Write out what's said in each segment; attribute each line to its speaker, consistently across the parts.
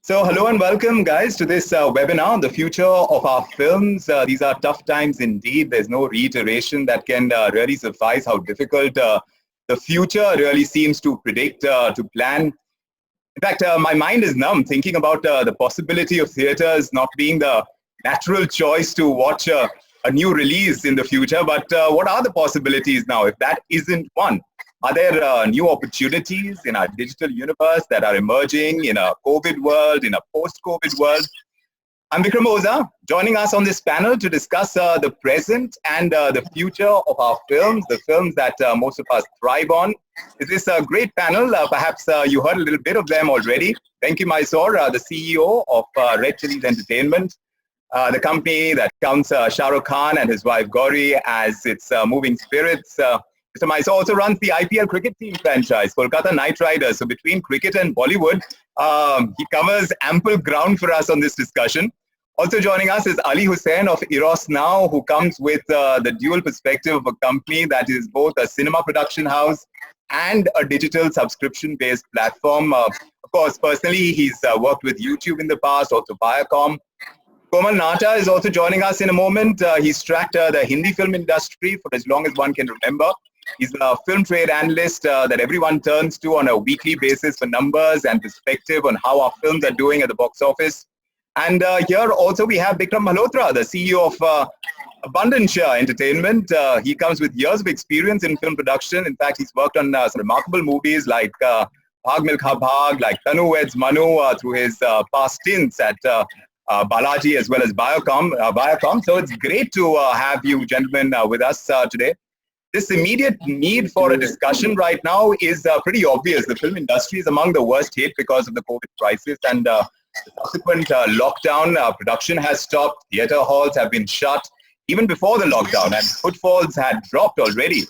Speaker 1: So hello and welcome guys to this webinar, The Future of Our Films. These are tough times indeed. There's no reiteration that can really suffice how difficult the future really seems to predict, to plan. In fact, my mind is numb thinking about the possibility of theaters not being the natural choice to watch a new release in the future. But what are the possibilities now if that isn't one? Are there new opportunities in our digital universe that are emerging in a COVID world, in a post-COVID world? I'm Vikram Oza, joining us on this panel to discuss the present and the future of our films, the films that most of us thrive on. Is this a great panel? Perhaps you heard a little bit of them already. Venki Mysore, the CEO of Red Chillies Entertainment, the company that counts Shah Rukh Khan and his wife Gauri as its moving spirits. Mr. Mysore also runs the IPL cricket team franchise, Kolkata Knight Riders. So between cricket and Bollywood, he covers ample ground for us on this discussion. Also joining us is Ali Hussain of Eross now, who comes with the dual perspective of a company that is both a cinema production house and a digital subscription-based platform. Of course, personally, he's worked with YouTube in the past, also Viacom. Komal Nata is also joining us in a moment. He's tracked the Hindi film industry for as long as one can remember. He's a film trade analyst that everyone turns to on a weekly basis for numbers and perspective on how our films are doing at the box office. And here also we have Bikram Malhotra, the CEO of Abundance Entertainment. He comes with years of experience in film production. In fact, he's worked on some remarkable movies like Bhag Milkha Bhag, like Tanu Weds Manu, through his past stints at Balaji as well as Viacom. So it's great to have you gentlemen with us today. This immediate need for a discussion right now is pretty obvious. The film industry is among the worst hit because of the COVID crisis and the subsequent lockdown. Production has stopped. Theatre halls have been shut even before the lockdown, and footfalls had dropped already.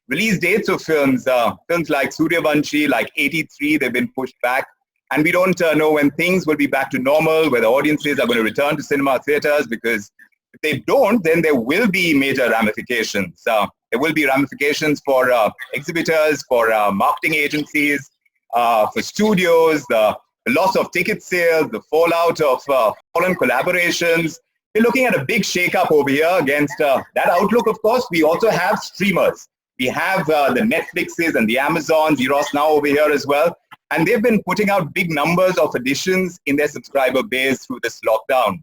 Speaker 1: Release dates of films, films like Suryavanshi, like 83, they've been pushed back. And we don't know when things will be back to normal, whether audiences are going to return to cinema theatres, because if they don't, then there will be major ramifications. There will be ramifications for exhibitors, for marketing agencies, for studios, the loss of ticket sales, the fallout of fallen collaborations. We're looking at a big shake-up over here against that outlook, of course. We also have streamers. We have the Netflixes and the Amazons, Eross now over here as well. And they've been putting out big numbers of additions in their subscriber base through this lockdown.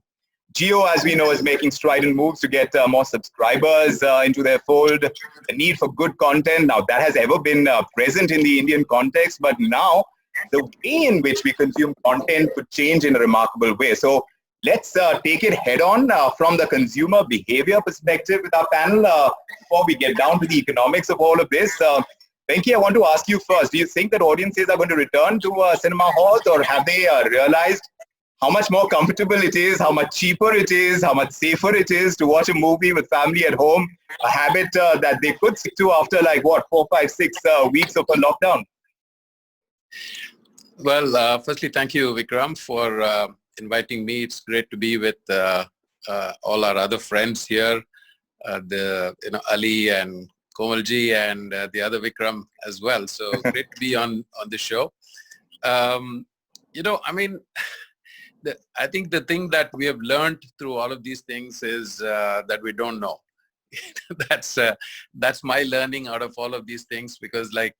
Speaker 1: Jio, as we know, is making strident moves to get more subscribers into their fold. The need for good content, now that has ever been present in the Indian context, but now the way in which we consume content could change in a remarkable way. So let's take it head on from the consumer behavior perspective with our panel before we get down to the economics of all of this. Venki, I want to ask you first, do you think that audiences are going to return to cinema halls, or have they realized how much more comfortable it is, how much cheaper it is, how much safer it is to watch a movie with family at home, a habit that they could stick to after 4, 5, 6 weeks of a lockdown?
Speaker 2: Well, firstly, thank you, Vikram, for inviting me. It's great to be with all our other friends here, Ali and Komalji and the other Vikram as well. So great to be on the show. I think the thing that we have learned through all of these things is that we don't know. That's my learning out of all of these things, because like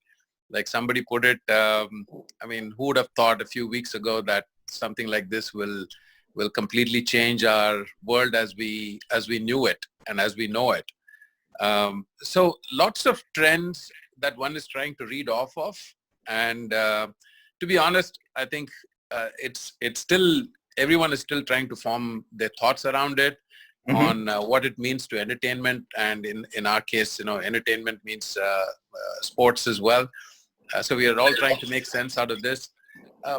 Speaker 2: somebody put it, who would have thought a few weeks ago that something like this will completely change our world as we knew it and as we know it. So lots of trends that one is trying to read off of, and to be honest, I think it's still, everyone is still trying to form their thoughts around it, on what it means to entertainment, and in our case, entertainment means sports as well. So we are all trying to make sense out of this.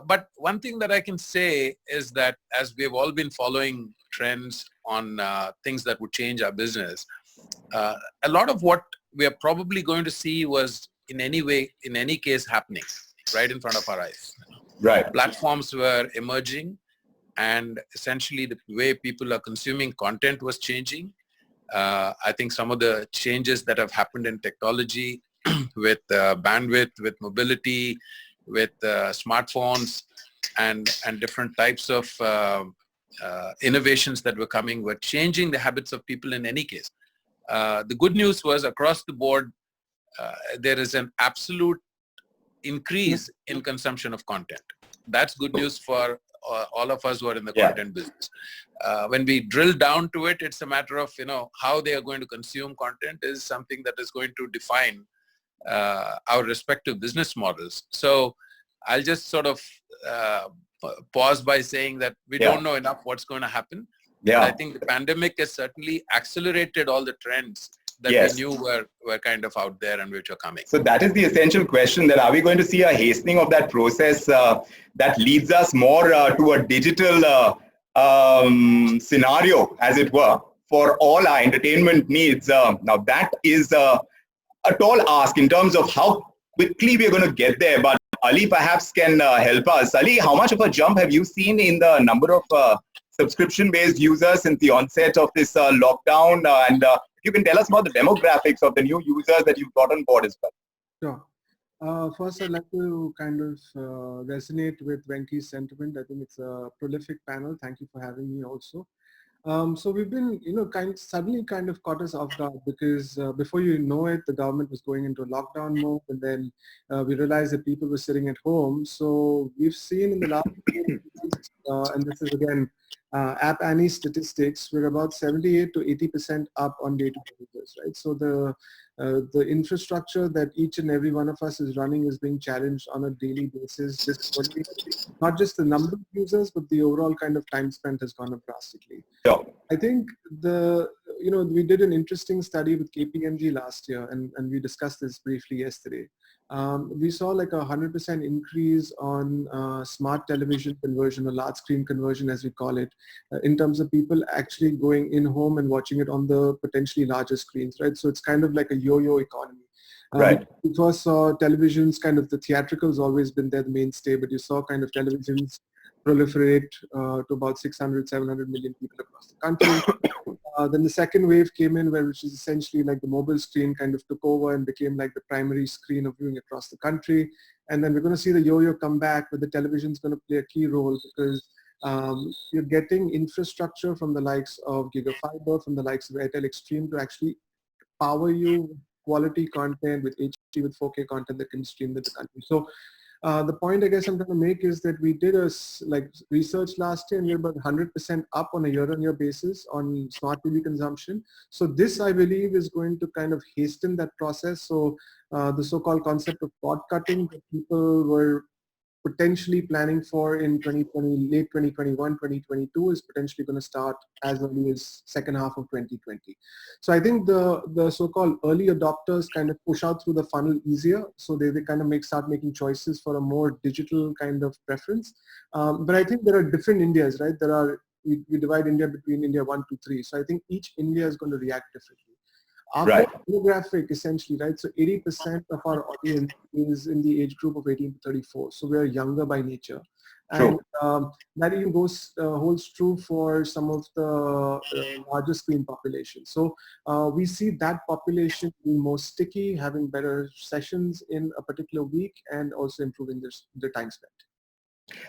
Speaker 2: But one thing that I can say is that as we've all been following trends on things that would change our business, a lot of what we are probably going to see was in any case happening right in front of our eyes.
Speaker 1: Right.
Speaker 2: Platforms were emerging, and essentially the way people are consuming content was changing. I think some of the changes that have happened in technology with bandwidth, with mobility, with smartphones and different types of innovations that were coming were changing the habits of people in any case. The good news was across the board, there is an absolute increase in consumption of content. That's good news for all of us who are in the content business. When we drill down to it, it's a matter of, how they are going to consume content is something that is going to define our respective business models. So I'll just sort of pause by saying that we don't know enough what's going to happen.
Speaker 1: Yeah.
Speaker 2: I think the pandemic has certainly accelerated all the trends that we knew were kind of out there and which are coming.
Speaker 1: So that is the essential question, that are we going to see a hastening of that process that leads us more to a digital scenario, as it were, for all our entertainment needs? Now that is a tall ask in terms of how quickly we're going to get there, but Ali perhaps can help us. Ali, how much of a jump have you seen in the number of subscription-based users since the onset of this lockdown? And you can tell us about the demographics of the new users that you've got on board as well.
Speaker 3: Sure. First, I'd like to kind of resonate with Venki's sentiment. I think it's a prolific panel. Thank you for having me also. So we've been, suddenly kind of caught us off guard because before you know it, the government was going into lockdown mode, and then we realized that people were sitting at home. So we've seen in the last and this is again App Annie statistics, we're about 78 to 80% up on data users, right? So the infrastructure that each and every one of us is running is being challenged on a daily basis. Not just the number of users, but the overall kind of time spent has gone up drastically.
Speaker 1: Yeah.
Speaker 3: I think we did an interesting study with KPMG last year, and we discussed this briefly yesterday. We saw like 100% increase on smart television conversion, or large screen conversion as we call it, in terms of people actually going in home and watching it on the potentially larger screens, right? So it's kind of like a yo-yo economy.
Speaker 1: Right.
Speaker 3: We first saw televisions, kind of the theatrical has always been their mainstay, but you saw kind of televisions proliferate to about 600, 700 million people across the country. Then the second wave came in, which is essentially like the mobile screen kind of took over and became like the primary screen of viewing across the country. And then we're going to see the yo-yo come back, where the television is going to play a key role, because you're getting infrastructure from the likes of GigaFiber, from the likes of Airtel Extreme to actually power you with quality content, with HD, with 4K content that can stream with the country. So the point I guess I'm trying to make is that we did a research last year, and we're about 100% up on a year-on-year basis on smart TV consumption. So this, I believe, is going to kind of hasten that process. So the so-called concept of cord cutting that people were potentially planning for in 2020, late 2021, 2022 is potentially going to start as early as second half of 2020. So I think the so-called early adopters kind of push out through the funnel easier. So they kind of start making choices for a more digital kind of preference. But I think there are different Indias, right? We divide India between India 1 to 3. So I think each India is going to react differently. Our demographic, essentially, right? So 80% of our audience is in the age group of 18 to 34. So we're younger by nature. And that even holds true for some of the larger screen population. So we see that population being more sticky, having better sessions in a particular week, and also improving their time spent.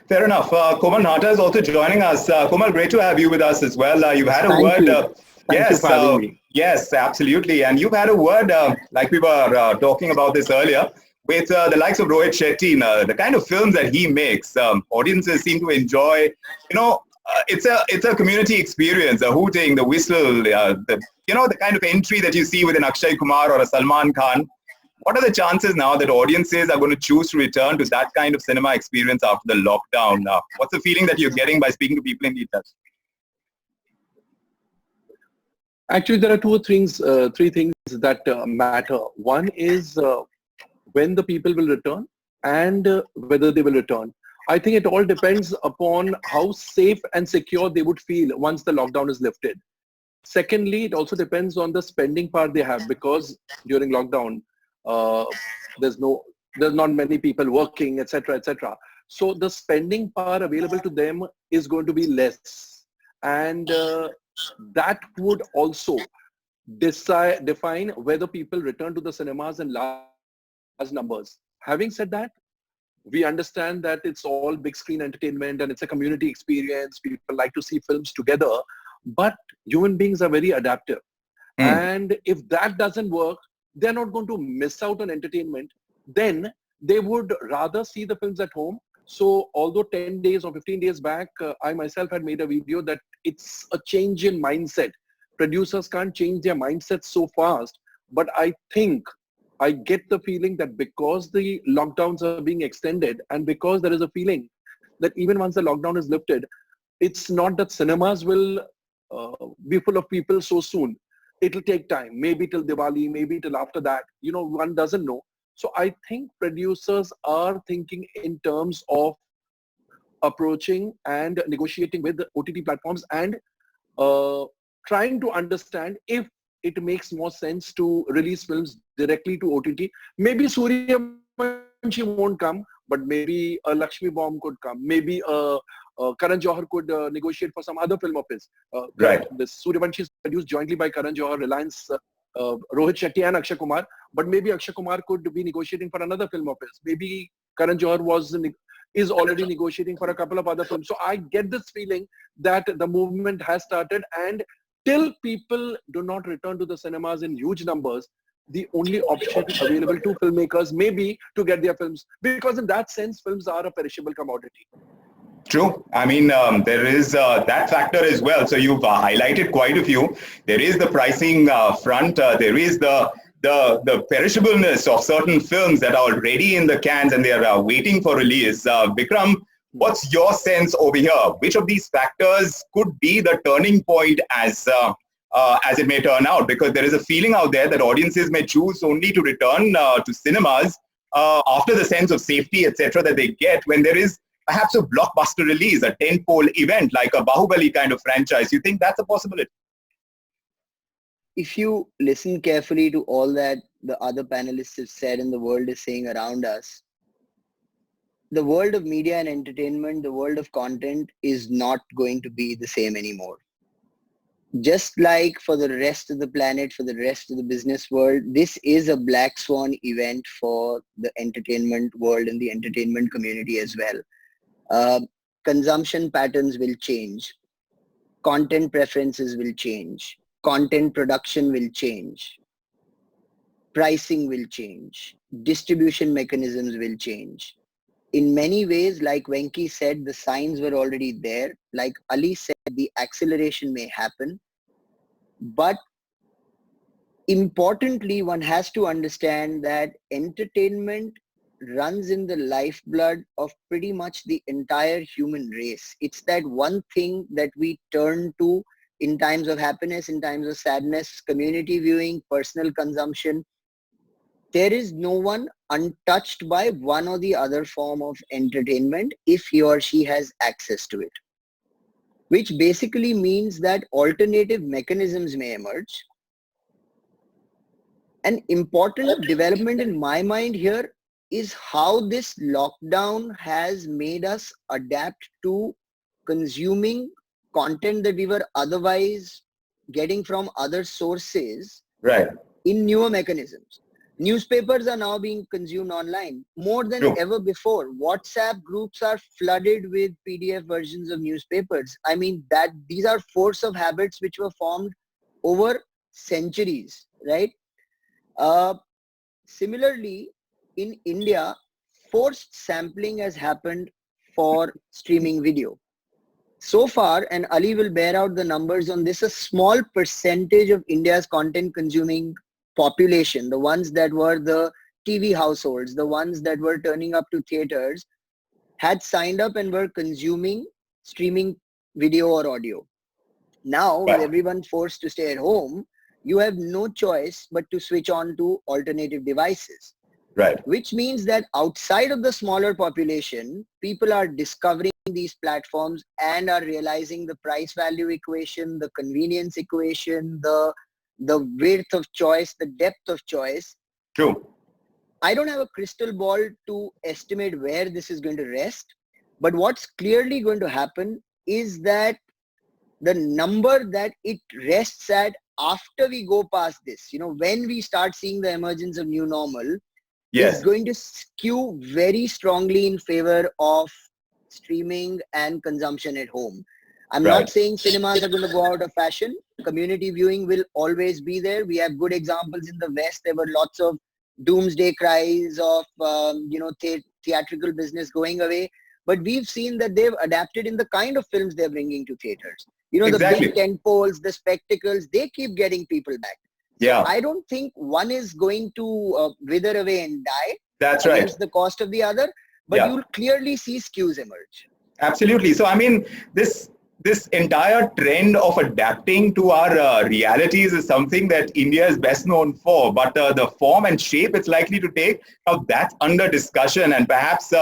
Speaker 1: Fair enough. Komal Nata is also joining us. Komal, great to have you with us as well. You've had a word.
Speaker 4: Thank you for having me.
Speaker 1: Yes, absolutely. And you've had a word, like we were talking about this earlier, with the likes of Rohit Shetty, the kind of films that he makes. Audiences seem to enjoy. It's a community experience. The hooting, the whistle, the kind of entry that you see with an Akshay Kumar or a Salman Khan. What are the chances now that audiences are going to choose to return to that kind of cinema experience after the lockdown? What's the feeling that you're getting by speaking to people in the industry?
Speaker 4: Actually, there are three things that matter. One is when the people will return and whether they will return. I think it all depends upon how safe and secure they would feel once the lockdown is lifted. Secondly, it also depends on the spending power they have, because during lockdown, there's not many people working, etc., etc. So the spending power available to them is going to be less, and that would also define whether people return to the cinemas in large numbers. Having said that, We understand that it's all big screen entertainment and it's a community experience. People like to see films together, but human beings are very adaptive. And if that doesn't work, they're not going to miss out on entertainment. Then they would rather see the films at home. So although 10 days or 15 days back, I myself had made a video that it's a change in mindset. Producers can't change their mindset so fast. But I think I get the feeling that because the lockdowns are being extended and because there is a feeling that even once the lockdown is lifted, it's not that cinemas will be full of people so soon. It'll take time, maybe till Diwali, maybe till after that. You know, one doesn't know. So I think producers are thinking in terms of approaching and negotiating with the OTT platforms and trying to understand if it makes more sense to release films directly to OTT. Maybe Surya Vanshi won't come, but maybe a Lakshmi Bomb could come. Maybe Karan Johar could negotiate for some other film of his.
Speaker 1: Right.
Speaker 4: This Surya Vanshi is produced jointly by Karan Johar, Reliance, Rohit Shetty and Akshay Kumar. But maybe Akshay Kumar could be negotiating for another film of his. Maybe Karan Johar is already negotiating for a couple of other films. So I get this feeling that the movement has started, and till people do not return to the cinemas in huge numbers, the only option available to filmmakers may be to get their films, because in that sense, films are a perishable commodity.
Speaker 1: True. I mean, there is that factor as well. So you've highlighted quite a few. There is the pricing front. There is the perishableness of certain films that are already in the cans and they are waiting for release. Vikram, what's your sense over here? Which of these factors could be the turning point as it may turn out? Because there is a feeling out there that audiences may choose only to return to cinemas after the sense of safety, etc., that they get when there is perhaps a blockbuster release, a tentpole event like a Bahubali kind of franchise. You think that's a possibility?
Speaker 5: If you listen carefully to all that the other panelists have said and the world is saying around us, the world of media and entertainment, the world of content is not going to be the same anymore. Just like for the rest of the planet, for the rest of the business world, this is a black swan event for the entertainment world and the entertainment community as well. Consumption patterns will change. Content preferences will change. Content production will change. Pricing will change. Distribution mechanisms will change. In many ways, like Venki said, the signs were already there. Like Ali said, the acceleration may happen. But importantly, one has to understand that entertainment runs in the lifeblood of pretty much the entire human race. It's that one thing that we turn to in times of happiness, in times of sadness, community viewing, personal consumption. There is no one untouched by one or the other form of entertainment if he or she has access to it, which basically means that alternative mechanisms may emerge. An important development in my mind here is how this lockdown has made us adapt to consuming content that we were otherwise getting from other sources,
Speaker 1: right,
Speaker 5: in newer mechanisms. Newspapers are now being consumed online more than ever before. WhatsApp groups are flooded with PDF versions of newspapers. I mean, that these are force of habits which were formed over centuries, right? Similarly, in India, forced sampling has happened for streaming video. So far, and Ali will bear out the numbers on this, a small percentage of India's content consuming population, the ones that were the TV households, the ones that were turning up to theaters, had signed up and were consuming streaming video or audio. Now, with everyone forced to stay at home, you have no choice but to switch on to alternative devices.
Speaker 1: Right.
Speaker 5: Which means that outside of the smaller population, people are discovering these platforms and are realizing the price value equation, the convenience equation, the width of choice, the depth of choice.
Speaker 1: True.
Speaker 5: I don't have a crystal ball to estimate where this is going to rest, but what's clearly going to happen is that the number that it rests at after we go past this, when we start seeing the emergence of new normal, is going to skew very strongly in favor of streaming and consumption at home. I'm not saying cinemas are going to go out of fashion. Community viewing will always be there. We have good examples in the West. There were lots of doomsday cries of, theatrical business going away. But we've seen that they've adapted in the kind of films they're bringing to theaters. You know, the big tentpoles, the spectacles, they keep getting people back.
Speaker 1: Yeah.
Speaker 5: I don't think one is going to wither away and die.
Speaker 1: That's
Speaker 5: against
Speaker 1: right.
Speaker 5: the cost of the other, but you'll clearly see skews emerge.
Speaker 1: Absolutely. So, I mean, this entire trend of adapting to our realities is something that India is best known for, but the form and shape it's likely to take, now that's under discussion, and perhaps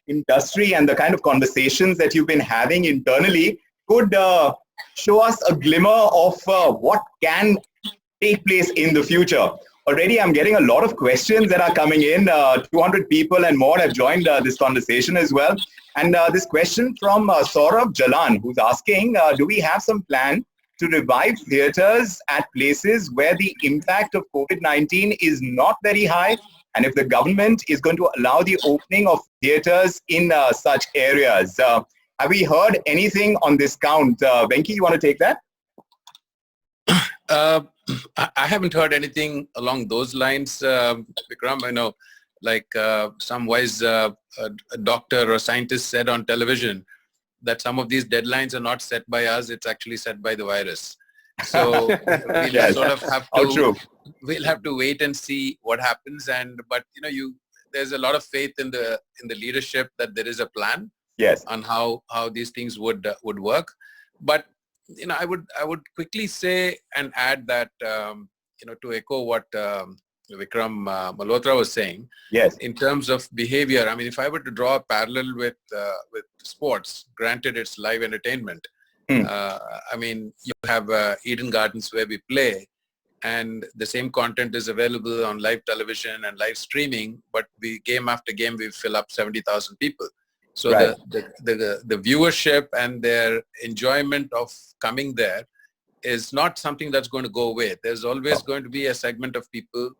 Speaker 1: industry and the kind of conversations that you've been having internally could show us a glimmer of what can take place in the future. Already, I'm getting a lot of questions that are coming in. 200 people and more have joined this conversation as well. And this question from Saurabh Jalan, who's asking, do we have some plan to revive theaters at places where the impact of COVID-19 is not very high? And if the government is going to allow the opening of theaters in such areas, have we heard anything on this count? Venki, you want to take that?
Speaker 2: I haven't heard anything along those lines, Vikram. I know, like some wise doctor or scientist said on television that some of these deadlines are not set by us; it's actually set by the virus. So we'll sort of have to. We'll have to wait and see what happens. But there's a lot of faith in the leadership that there is a plan.
Speaker 1: Yes.
Speaker 2: On how these things would work, but. I would quickly say and add that, to echo what Vikram Malhotra was saying.
Speaker 1: Yes.
Speaker 2: In terms of behavior, I mean, if I were to draw a parallel with sports, granted it's live entertainment. I mean, you have Eden Gardens where we play, and the same content is available on live television and live streaming, but game after game we fill up 70,000 people. So the viewership and their enjoyment of coming there is not something that's going to go away. There's always going to be a segment of people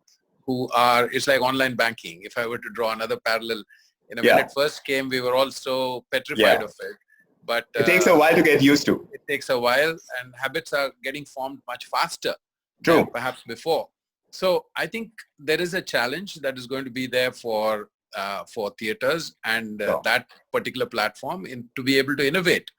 Speaker 2: who are, it's like online banking. If I were to draw another parallel, when it first came, we were all so petrified of it. But
Speaker 1: it takes a while to get used to.
Speaker 2: It takes a while, and habits are getting formed much faster
Speaker 1: than
Speaker 2: perhaps before. So I think there is a challenge that is going to be there for theaters and that particular platform to be able to innovate.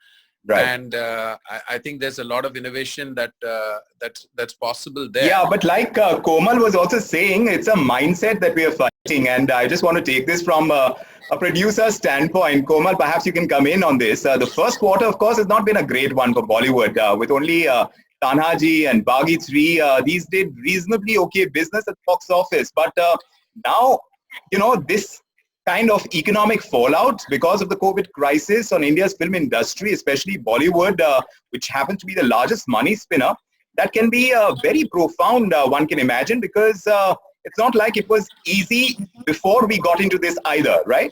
Speaker 1: Right.
Speaker 2: And I think there's a lot of innovation that's possible there.
Speaker 1: Yeah, but like Komal was also saying, it's a mindset that we are fighting. And I just want to take this from a producer standpoint. Komal, perhaps you can come in on this. The first quarter, of course, has not been a great one for Bollywood. With only Tanhaji and Baghi 3, these did reasonably okay business at box office. But now, this kind of economic fallout because of the COVID crisis on India's film industry, especially Bollywood, which happens to be the largest money spinner, that can be very profound, one can imagine, because it's not like it was easy before we got into this either, right?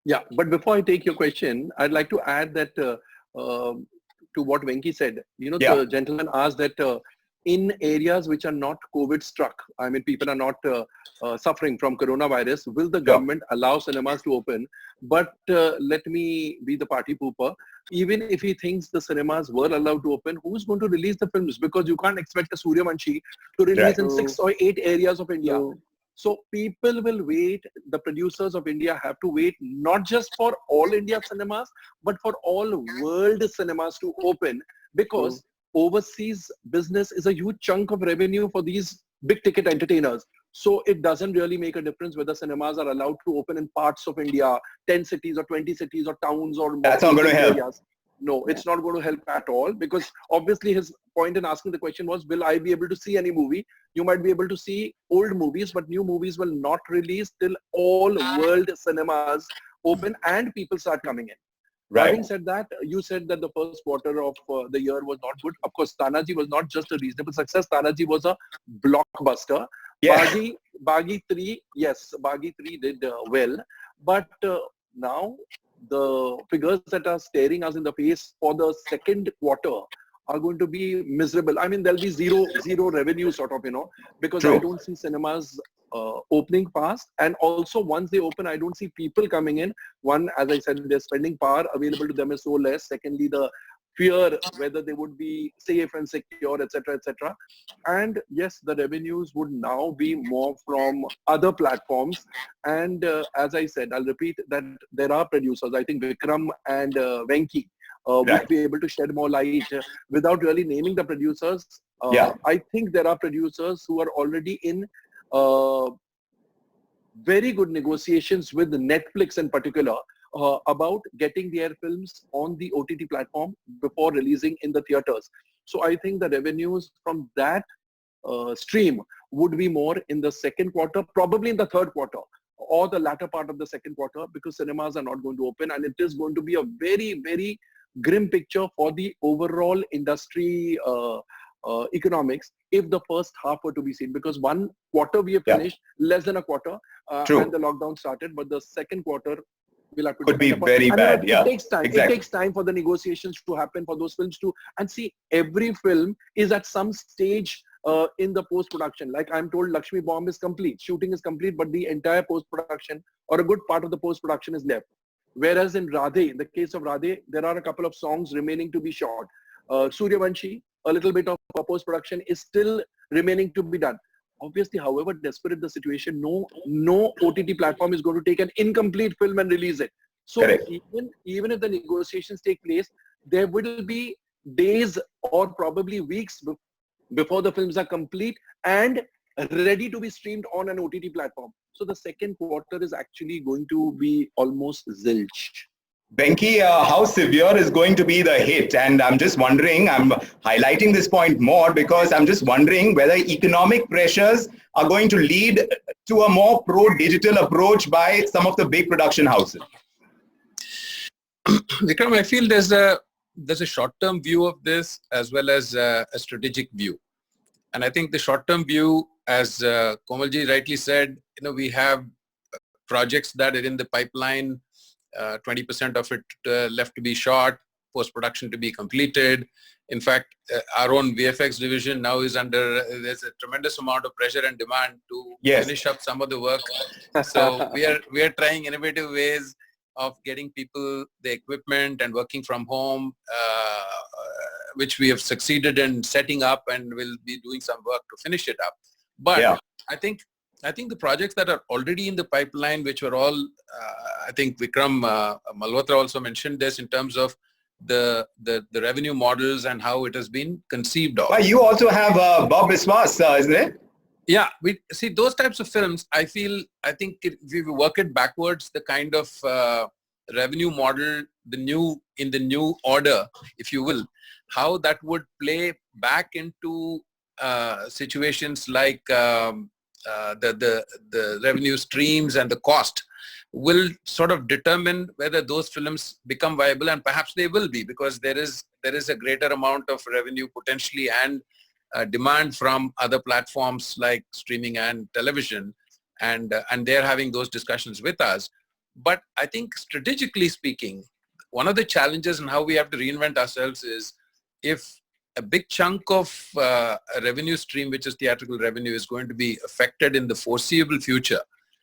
Speaker 4: Yeah, but before I take your question, I'd like to add that to what Venki said. The gentleman asked that in areas which are not COVID struck, I mean, people are not suffering from coronavirus, will the government allow cinemas to open? But let me be the party pooper. Even if he thinks the cinemas were allowed to open, who's going to release the films? Because you can't expect a Suryavanshi to release in 6 or 8 areas of India. So people will wait. The producers of India have to wait, not just for all India cinemas, but for all world cinemas to open, because overseas business is a huge chunk of revenue for these big ticket entertainers. So it doesn't really make a difference whether cinemas are allowed to open in parts of India, 10 cities or 20 cities or towns or
Speaker 1: that's not going to help.
Speaker 4: Areas. No, it's not going to help at all, because obviously his point in asking the question was, will I be able to see any movie? You might be able to see old movies, but new movies will not release till all world cinemas open and people start coming in.
Speaker 1: Right.
Speaker 4: Having said that, you said that the first quarter of the year was not good. Of course, Tanaji was not just a reasonable success. Tanaji was a blockbuster.
Speaker 1: Yeah.
Speaker 4: Baghi 3, yes, Baghi 3 did well. But now the figures that are staring us in the face for the second quarter are going to be miserable. I mean, there'll be zero revenue sort of, because
Speaker 1: True.
Speaker 4: I don't see cinemas opening fast. And also once they open, I don't see people coming in. One, as I said, their spending power available to them is so less. Secondly, the fear whether they would be safe and secure, etc., etc. And yes, the revenues would now be more from other platforms. And as I said, I'll repeat that there are producers. I think Vikram and Venki would be able to shed more light without really naming the producers. I think there are producers who are already in very good negotiations with Netflix in particular about getting their films on the OTT platform before releasing in the theaters. So I think the revenues from that stream would be more in the second quarter, probably in the third quarter or the latter part of the second quarter, because cinemas are not going to open, and it is going to be a very, very grim picture for the overall industry economics if the first half were to be seen, because one quarter we have finished, less than a quarter, and the lockdown started, but the second quarter will have to
Speaker 1: could be very bad.
Speaker 4: It takes time. Exactly. It takes time for the negotiations to happen, for those films to, and see, every film is at some stage in the post-production. Like I'm told, Lakshmi Bomb is complete, shooting is complete, but the entire post-production or a good part of the post-production is left. Whereas in Radhe, in the case of Radhe, there are a couple of songs remaining to be shot. Suryavanshi, a little bit of post-production is still remaining to be done. Obviously, however desperate the situation, no OTT platform is going to take an incomplete film and release it. So even if the negotiations take place, there will be days or probably weeks before the films are complete and ready to be streamed on an OTT platform. So the second quarter is actually going to be almost zilch.
Speaker 1: Venki, how severe is going to be the hit? And I'm just wondering, I'm highlighting this point more because I'm just wondering whether economic pressures are going to lead to a more pro-digital approach by some of the big production houses.
Speaker 2: Vikram, I feel there's a short-term view of this as well as a strategic view. And I think the short-term view, as Komalji rightly said, we have projects that are in the pipeline, 20% of it left to be shot, post-production to be completed. In fact, our own VFX division now is there's a tremendous amount of pressure and demand to finish up some of the work. So we are trying innovative ways of getting people the equipment and working from home, which we have succeeded in setting up, and will be doing some work to finish it up. But I think the projects that are already in the pipeline, which were all, I think Vikram Malhotra also mentioned this in terms of the revenue models and how it has been conceived of.
Speaker 1: Well, you also have Bob Biswas, isn't it?
Speaker 2: Yeah, we see those types of films. I think if we work it backwards, the kind of revenue model, in the new order, if you will, how that would play back into situations like the revenue streams and the cost will sort of determine whether those films become viable, and perhaps they will be, because there is a greater amount of revenue potentially and demand from other platforms like streaming and television, and they're having those discussions with us. But I think strategically speaking, one of the challenges and how we have to reinvent ourselves is, if a big chunk of a revenue stream, which is theatrical revenue, is going to be affected in the foreseeable future,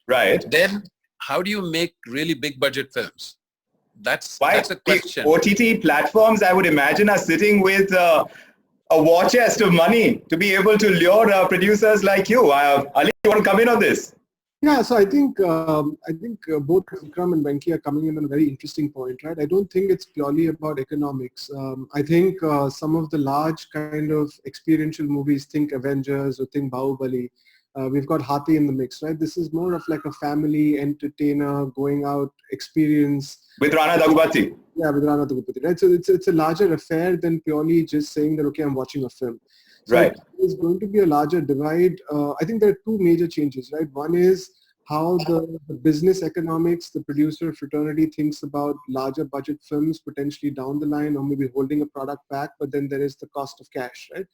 Speaker 2: then how do you make really big budget films? That's a question.
Speaker 1: OTT platforms, I would imagine, are sitting with a war chest of money to be able to lure producers like you. Ali, you want to come in on this?
Speaker 3: Yeah, so I think both Vikram and Venki are coming in on a very interesting point, right? I don't think it's purely about economics. I think some of the large kind of experiential movies, think Avengers or think Bahubali, we've got Hathi in the mix, right? This is more of like a family entertainer going out experience.
Speaker 1: With Rana Daggubati.
Speaker 3: Yeah, with Rana Daggubati, right? So it's a larger affair than purely just saying that, okay, I'm watching a film. So there's going to be a larger divide. I think there are two major changes, right? One is how the business economics, the producer fraternity thinks about larger budget films potentially down the line, or maybe holding a product back, but then there is the cost of cash, right?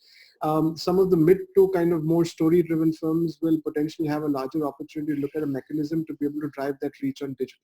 Speaker 3: Some of the mid to kind of more story-driven films will potentially have a larger opportunity to look at a mechanism to be able to drive that reach on digital.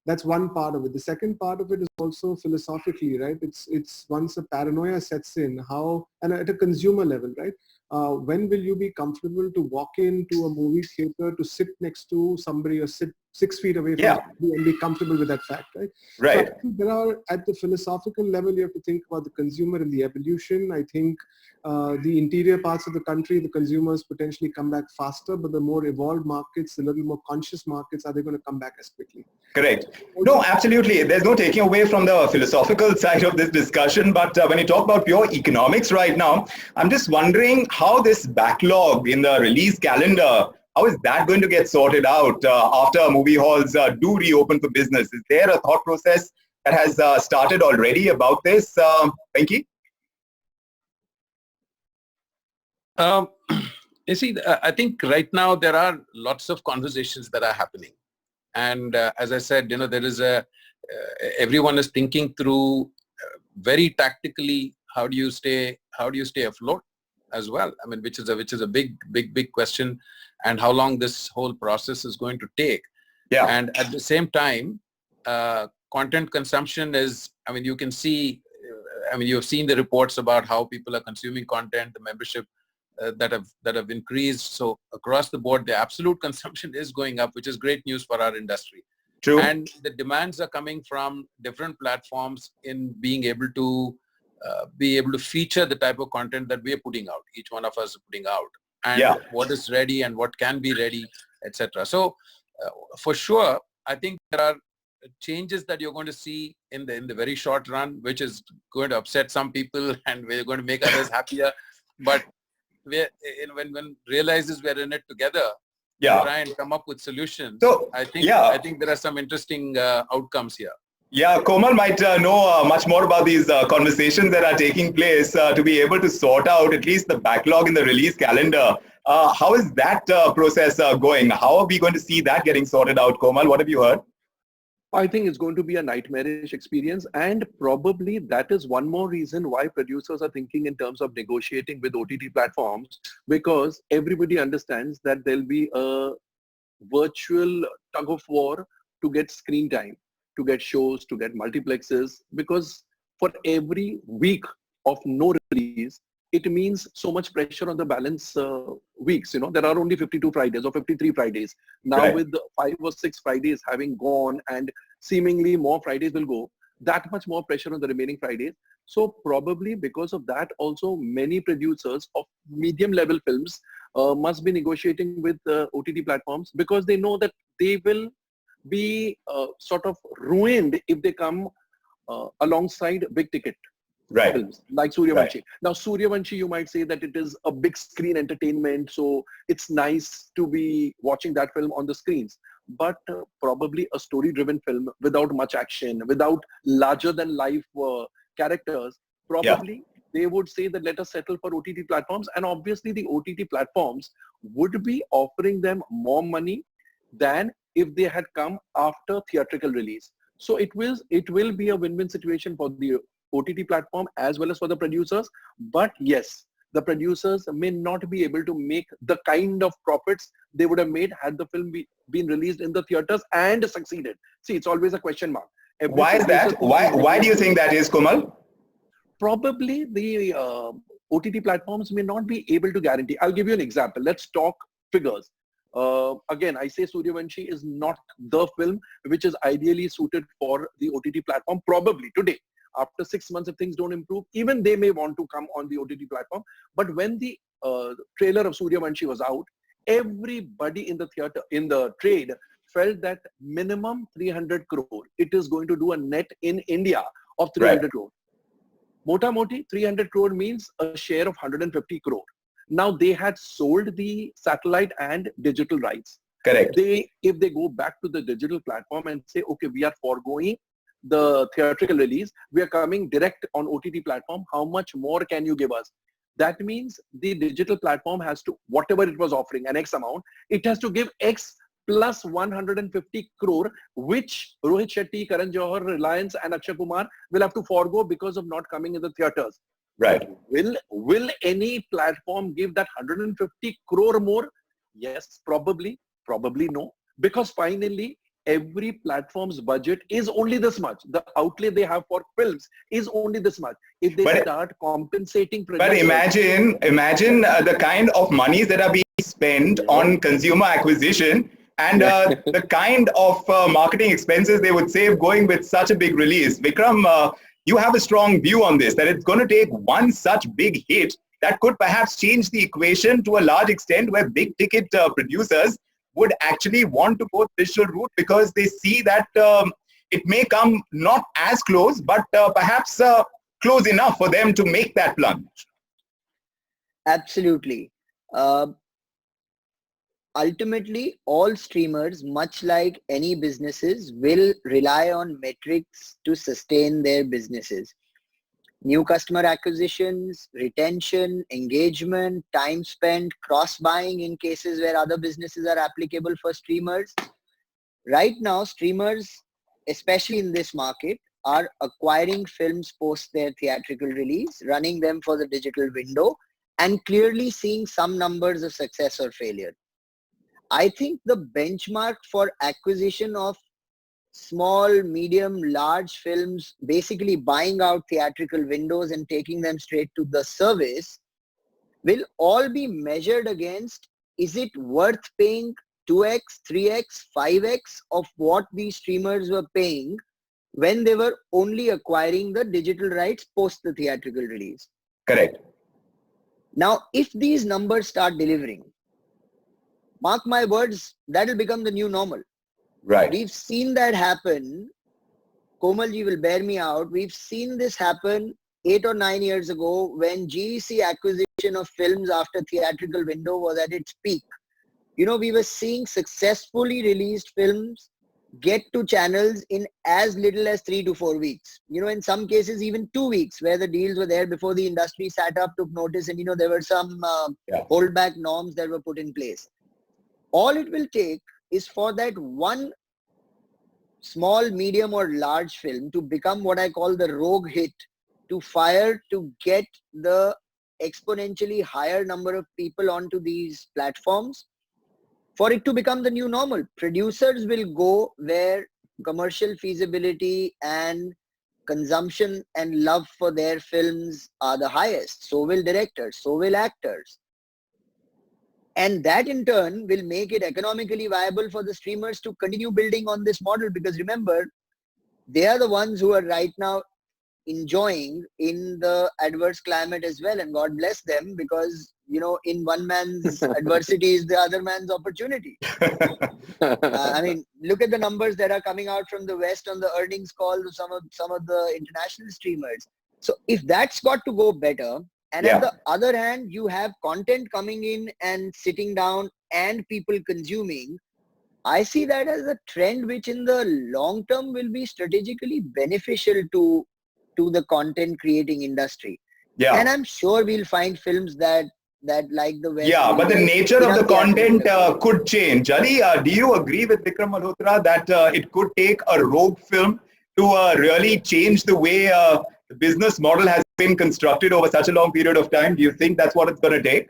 Speaker 3: That's one part of it. The second part of it is also philosophically, right? It's once a paranoia sets in, how, and at a consumer level, right? When will you be comfortable to walk into a movie theater, to sit next to somebody or sit 6 feet away from somebody and be comfortable with that fact, right?
Speaker 1: Right.
Speaker 3: So I think there are, at the philosophical level, you have to think about the consumer and the evolution. I think the interior parts of the country, the consumers potentially come back faster, but the more evolved markets, the little more conscious markets, are they going to come back as quickly?
Speaker 1: Correct. No, absolutely. There's no taking away from the philosophical side of this discussion. But when you talk about pure economics right now, I'm just wondering how this backlog in the release calendar, how is that going to get sorted out after movie halls do reopen for business? Is there a thought process that has started already about this, Venki?
Speaker 2: You see, I think right now there are lots of conversations that are happening. And as I said, there is everyone is thinking through very tactically, how do you stay afloat as well? I mean, which is a big question, and how long this whole process is going to take.
Speaker 1: Yeah.
Speaker 2: And at the same time, content consumption is, I mean, you can see, you have seen the reports about how people are consuming content, the membership that have increased. So across the board, the absolute consumption is going up, which is great news for our industry.
Speaker 1: True.
Speaker 2: And the demands are coming from different platforms in being able to feature the type of content that we are putting out. Each one of us is putting out, and what is ready and what can be ready, etc. So for sure, I think there are changes that you're going to see in the very short run, which is going to upset some people and we're going to make others happier. But when realizes we're in it together, try and come up with solutions.
Speaker 1: So
Speaker 2: I think there are some interesting outcomes here.
Speaker 1: Yeah, Komal might know much more about these conversations that are taking place to be able to sort out at least the backlog in the release calendar. How is that process going? How are we going to see that getting sorted out, Komal? What have you heard?
Speaker 4: I think it's going to be a nightmarish experience, and probably that is one more reason why producers are thinking in terms of negotiating with OTT platforms, because everybody understands that there'll be a virtual tug of war to get screen time, to get shows, to get multiplexes, because for every week of no release, it means so much pressure on the balance weeks. There are only 52 Fridays or 53 Fridays. Now with the 5 or 6 Fridays having gone, and seemingly more Fridays will go, that much more pressure on the remaining Fridays. So probably because of that also, many producers of medium level films must be negotiating with OTT platforms, because they know that they will be sort of ruined if they come alongside big ticket films like Suryavanshi. Now Suryavanshi, you might say that it is a big screen entertainment, so it's nice to be watching that film on the screens. But probably a story-driven film without much action, without larger than life characters, probably they would say that let us settle for OTT platforms. And obviously the OTT platforms would be offering them more money than if they had come after theatrical release. So it will be a win-win situation for the OTT platform as well as for the producers. But yes, the producers may not be able to make the kind of profits they would have made had the film been released in the theaters and succeeded. See, it's always a question mark.
Speaker 1: Why is that? Why do you think that is, Komal?
Speaker 4: Probably the OTT platforms may not be able to guarantee. I'll give you an example. Let's talk figures. Again, I say Suryavanshi is not the film which is ideally suited for the OTT platform. Probably today, after 6 months, if things don't improve, even they may want to come on the OTT platform. But when the trailer of Suryavanshi was out, everybody in the theater, in the trade, felt that minimum 300 crore. It is going to do a net in India of 300 crore. Mota moti, 300 crore means a share of 150 crore. Now they had sold the satellite and digital rights.
Speaker 1: Correct.
Speaker 4: If they go back to the digital platform and say, okay, we are foregoing the theatrical release, we are coming direct on OTT platform, how much more can you give us? That means the digital platform has to, whatever it was offering, an X amount, it has to give X plus 150 crore, which Rohit Shetty, Karan Johar, Reliance and Akshay Kumar will have to forego because of not coming in the theaters.
Speaker 1: Right.
Speaker 4: Will any platform give that 150 crore more? Yes, probably no. Because finally, every platform's budget is only this much. The outlay they have for films is only this much. If they start compensating
Speaker 1: producers, but imagine the kind of monies that are being spent on consumer acquisition and the kind of marketing expenses they would save going with such a big release. Vikram, you have a strong view on this, that it's going to take one such big hit that could perhaps change the equation to a large extent, where big ticket producers would actually want to go the digital route because they see that it may come not as close, but perhaps close enough for them to make that plunge.
Speaker 5: Absolutely. Ultimately, all streamers, much like any businesses, will rely on metrics to sustain their businesses. New customer acquisitions, retention, engagement, time spent, cross-buying in cases where other businesses are applicable for streamers. Right now, streamers, especially in this market, are acquiring films post their theatrical release, running them for the digital window, and clearly seeing some numbers of success or failure. I think the benchmark for acquisition of small, medium, large films, basically buying out theatrical windows and taking them straight to the service, will all be measured against, is it worth paying 2x, 3x, 5x of what these streamers were paying when they were only acquiring the digital rights post the theatrical release?
Speaker 1: Correct.
Speaker 5: Now, if these numbers start delivering, mark my words, that will become the new normal.
Speaker 1: Right.
Speaker 5: We've seen that happen. Komalji will bear me out. We've seen this happen 8 or 9 years ago when GEC acquisition of films after theatrical window was at its peak. You know, we were seeing successfully released films get to channels in as little as 3 to 4 weeks. You know, in some cases, even 2 weeks, where the deals were there before the industry sat up, took notice, and, you know, there were some holdback norms that were put in place. All it will take is for that one small, medium or large film to become what I call the rogue hit, to fire, to get the exponentially higher number of people onto these platforms, for it to become the new normal. Producers will go where commercial feasibility and consumption and love for their films are the highest. So will directors, so will actors. And that in turn will make it economically viable for the streamers to continue building on this model, because remember, they are the ones who are right now enjoying in the adverse climate as well. And God bless them, because, you know, in one man's adversity is the other man's opportunity. I mean, look at the numbers that are coming out from the West on the earnings call to some of the international streamers. So if that's got to go better, and on the other hand, you have content coming in and sitting down and people consuming, I see that as a trend which in the long term will be strategically beneficial to the content creating industry. Yeah. And I'm sure we'll find films that like the West.
Speaker 1: Yeah, but the nature of the content could change. Ali, do you agree with Vikram Malhotra that it could take a rogue film to really change the way the business model has been constructed over such a long period of time? Do you think that's what it's going to take?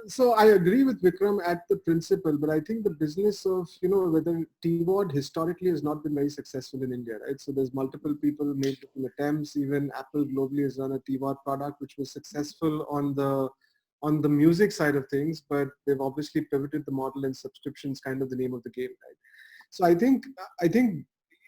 Speaker 3: So I agree with Vikram at the principle, but I think the business of, you know, whether TVOD historically has not been very successful in India, right? So there's multiple people made different attempts. Even Apple globally has done a TVOD product which was successful on the music side of things, but they've obviously pivoted the model, and subscriptions kind of the name of the game, right? So I think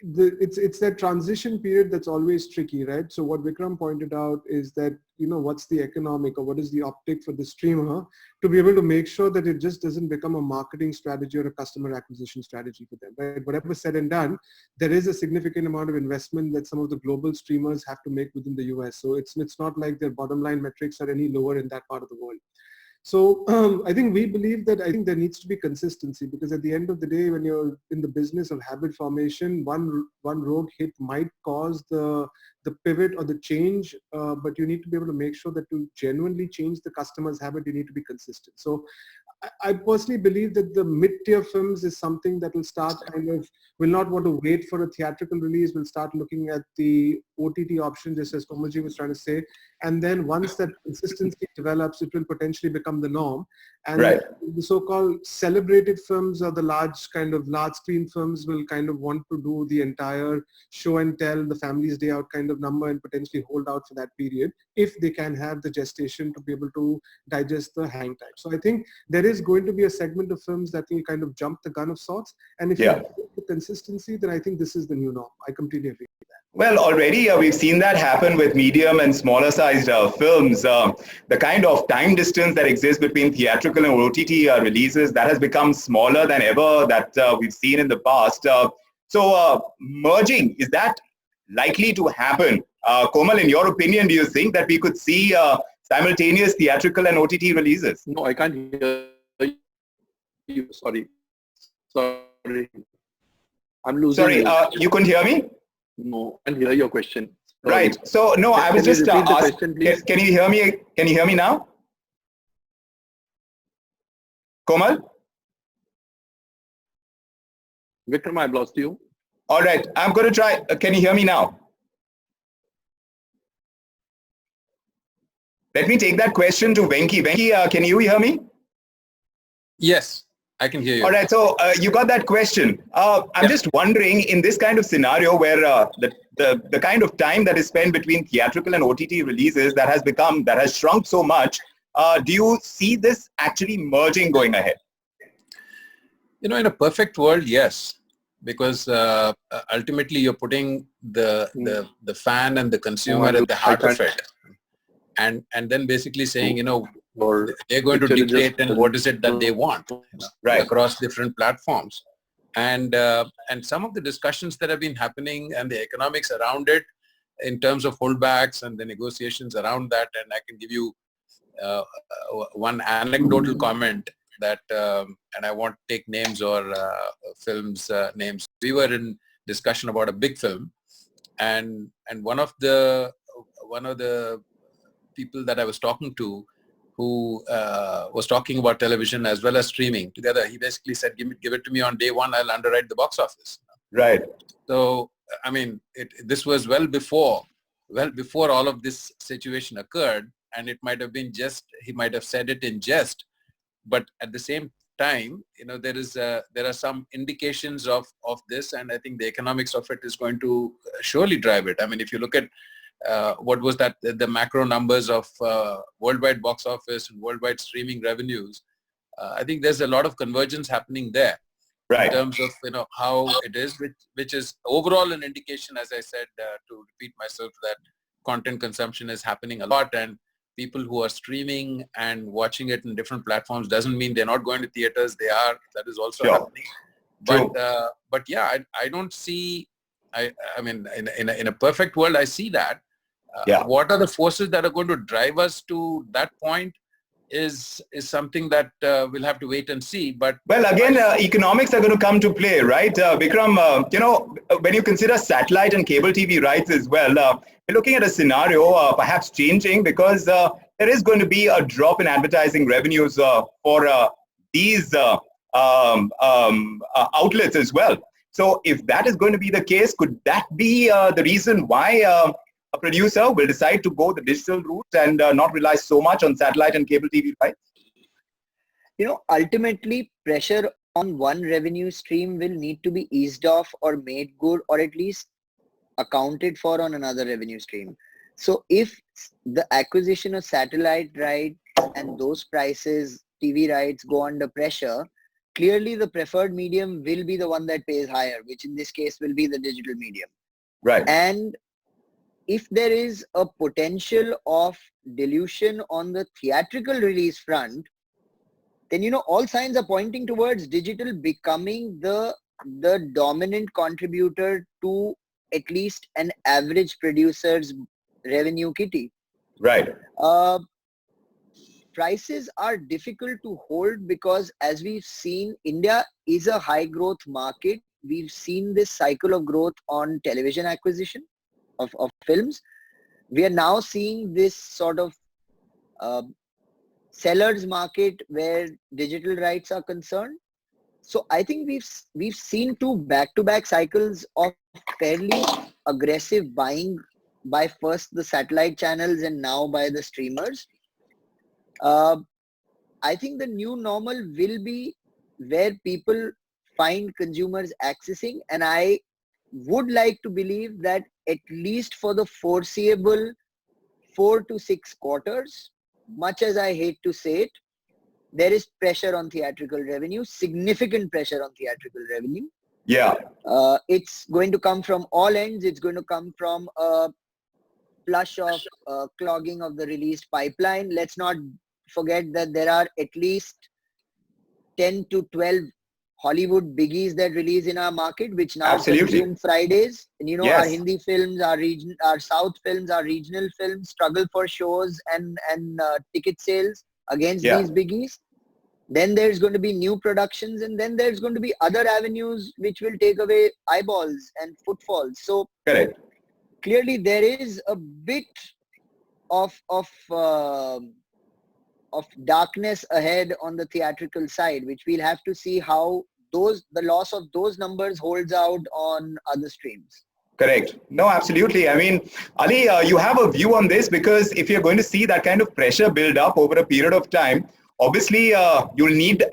Speaker 3: it's that transition period that's always tricky, right? So what Vikram pointed out is that, you know, what's the economic or what is the optic for the streamer to be able to make sure that it just doesn't become a marketing strategy or a customer acquisition strategy for them, right? Whatever said and done, there is a significant amount of investment that some of the global streamers have to make within the US. So it's not like their bottom line metrics are any lower in that part of the world. So I think we believe that there needs to be consistency, because at the end of the day, when you're in the business of habit formation, one rogue hit might cause the pivot or the change, but you need to be able to make sure that to genuinely change the customer's habit, you need to be consistent. So I personally believe that the mid-tier films is something that will start will not want to wait for a theatrical release, will start looking at the OTT option, just as Komalji was trying to say. And then once that consistency develops, it will potentially become the norm. And
Speaker 1: right.
Speaker 3: the so-called celebrated films or the large screen films will kind of want to do the entire show and tell, the family's day out kind of number, and potentially hold out for that period if they can have the gestation to be able to digest the hang time. So I think there is going to be a segment of films that will kind of jump the gun of sorts. And if you have the consistency, then I think this is the new norm. I completely agree with that.
Speaker 1: Well, already we've seen that happen with medium and smaller sized films. The kind of time distance that exists between theatrical and OTT releases, that has become smaller than ever that we've seen in the past. So merging, is that likely to happen? Komal, in your opinion, do you think that we could see simultaneous theatrical and OTT releases?
Speaker 4: No, I can't hear you. Sorry. I'm losing.
Speaker 1: Sorry, you couldn't hear me?
Speaker 4: No, I can't hear your question. Sorry.
Speaker 1: Right. So no, I was just asking. Can you hear me? Can you hear me now? Komal?
Speaker 4: Vikram, I've lost you.
Speaker 1: All right. I'm going to try. Can you hear me now? Let me take that question to Venki. Venki, can you hear me?
Speaker 2: Yes, I can hear you.
Speaker 1: All right. So you got that question. I'm just wondering, in this kind of scenario where the kind of time that is spent between theatrical and OTT releases that has shrunk so much, do you see this actually merging going ahead?
Speaker 2: You know, in a perfect world, yes, because ultimately you're putting the fan and the consumer at the heart of it. And then basically saying, you know, they're going to dictate and what is it that they want, you know,
Speaker 1: right,
Speaker 2: across different platforms. And some of the discussions that have been happening and the economics around it in terms of holdbacks and the negotiations around that. And I can give you one anecdotal comment that, and I won't take names or films names. We were in discussion about a big film, and one of the people that I was talking to, who was talking about television as well as streaming together, he basically said, give it to me on day one, I'll underwrite the box office.
Speaker 1: Right.
Speaker 2: So, I mean, this was well before all of this situation occurred, and it might have been he might have said it in jest, but at the same time, you know, there are some indications of this, and I think the economics of it is going to surely drive it. I mean, if you look at what was that, the macro numbers of worldwide box office and worldwide streaming revenues, I think there's a lot of convergence happening there,
Speaker 1: right,
Speaker 2: in terms of, you know, how it is, which is overall an indication, as I said, to repeat myself, that content consumption is happening a lot, and people who are streaming and watching it in different platforms doesn't mean they're not going to theaters. They are. That is also happening. But yeah, I don't see. I mean, in a perfect world, I see that. What are the forces that are going to drive us to that point is something that we'll have to wait and see. But
Speaker 1: well, again, economics are going to come to play, right? Vikram, you know, when you consider satellite and cable TV rights as well, we're looking at a scenario perhaps changing, because there is going to be a drop in advertising revenues for these outlets as well. So if that is going to be the case, could that be the reason why a producer will decide to go the digital route and not rely so much on satellite and cable TV rights?
Speaker 5: You know, ultimately, pressure on one revenue stream will need to be eased off or made good, or at least accounted for on another revenue stream. So if the acquisition of satellite rights and those prices, TV rights, go under pressure, clearly the preferred medium will be the one that pays higher, which in this case will be the digital medium.
Speaker 1: Right.
Speaker 5: And if there is a potential of dilution on the theatrical release front, then, you know, all signs are pointing towards digital becoming the dominant contributor to at least an average producer's revenue kitty.
Speaker 1: Right.
Speaker 5: Prices are difficult to hold because, as we've seen, India is a high growth market. We've seen this cycle of growth on television acquisition of films. We are now seeing this sort of seller's market where digital rights are concerned. So I think we've seen two back-to-back cycles of fairly aggressive buying by first the satellite channels and now by the streamers. I think the new normal will be where people find consumers accessing, and I would like to believe that at least for the foreseeable 4 to 6 quarters, much as I hate to say it, there is pressure on theatrical revenue, significant pressure on theatrical revenue.
Speaker 1: Yeah.
Speaker 5: It's going to come from all ends. It's going to come from a flush of clogging of the released pipeline. Let's not forget that there are at least 10 to 12 Hollywood biggies that release in our market, which now consume Fridays. And you know, our Hindi films, our South films, our regional films struggle for shows and ticket sales against these biggies. Then there's going to be new productions, and then there's going to be other avenues which will take away eyeballs and footfalls. So clearly there is a bit of darkness ahead on the theatrical side, which we'll have to see how the loss of those numbers holds out on other streams.
Speaker 1: Correct. No, absolutely. I mean, Ali, you have a view on this, because if you're going to see that kind of pressure build up over a period of time, obviously you'll need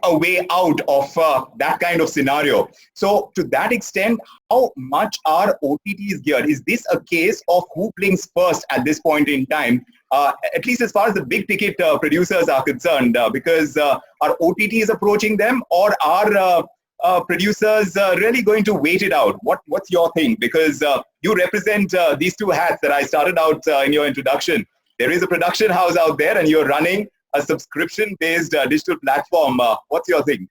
Speaker 1: a way out of that kind of scenario. So to that extent, how much are OTTs geared? Is this a case of who blinks first at this point in time? At least as far as the big ticket producers are concerned, because are OTTs approaching them, or are producers really going to wait it out? What's your thing? Because you represent these two hats that I started out in your introduction. There is a production house out there, and you're running a subscription-based digital platform. What's your thing?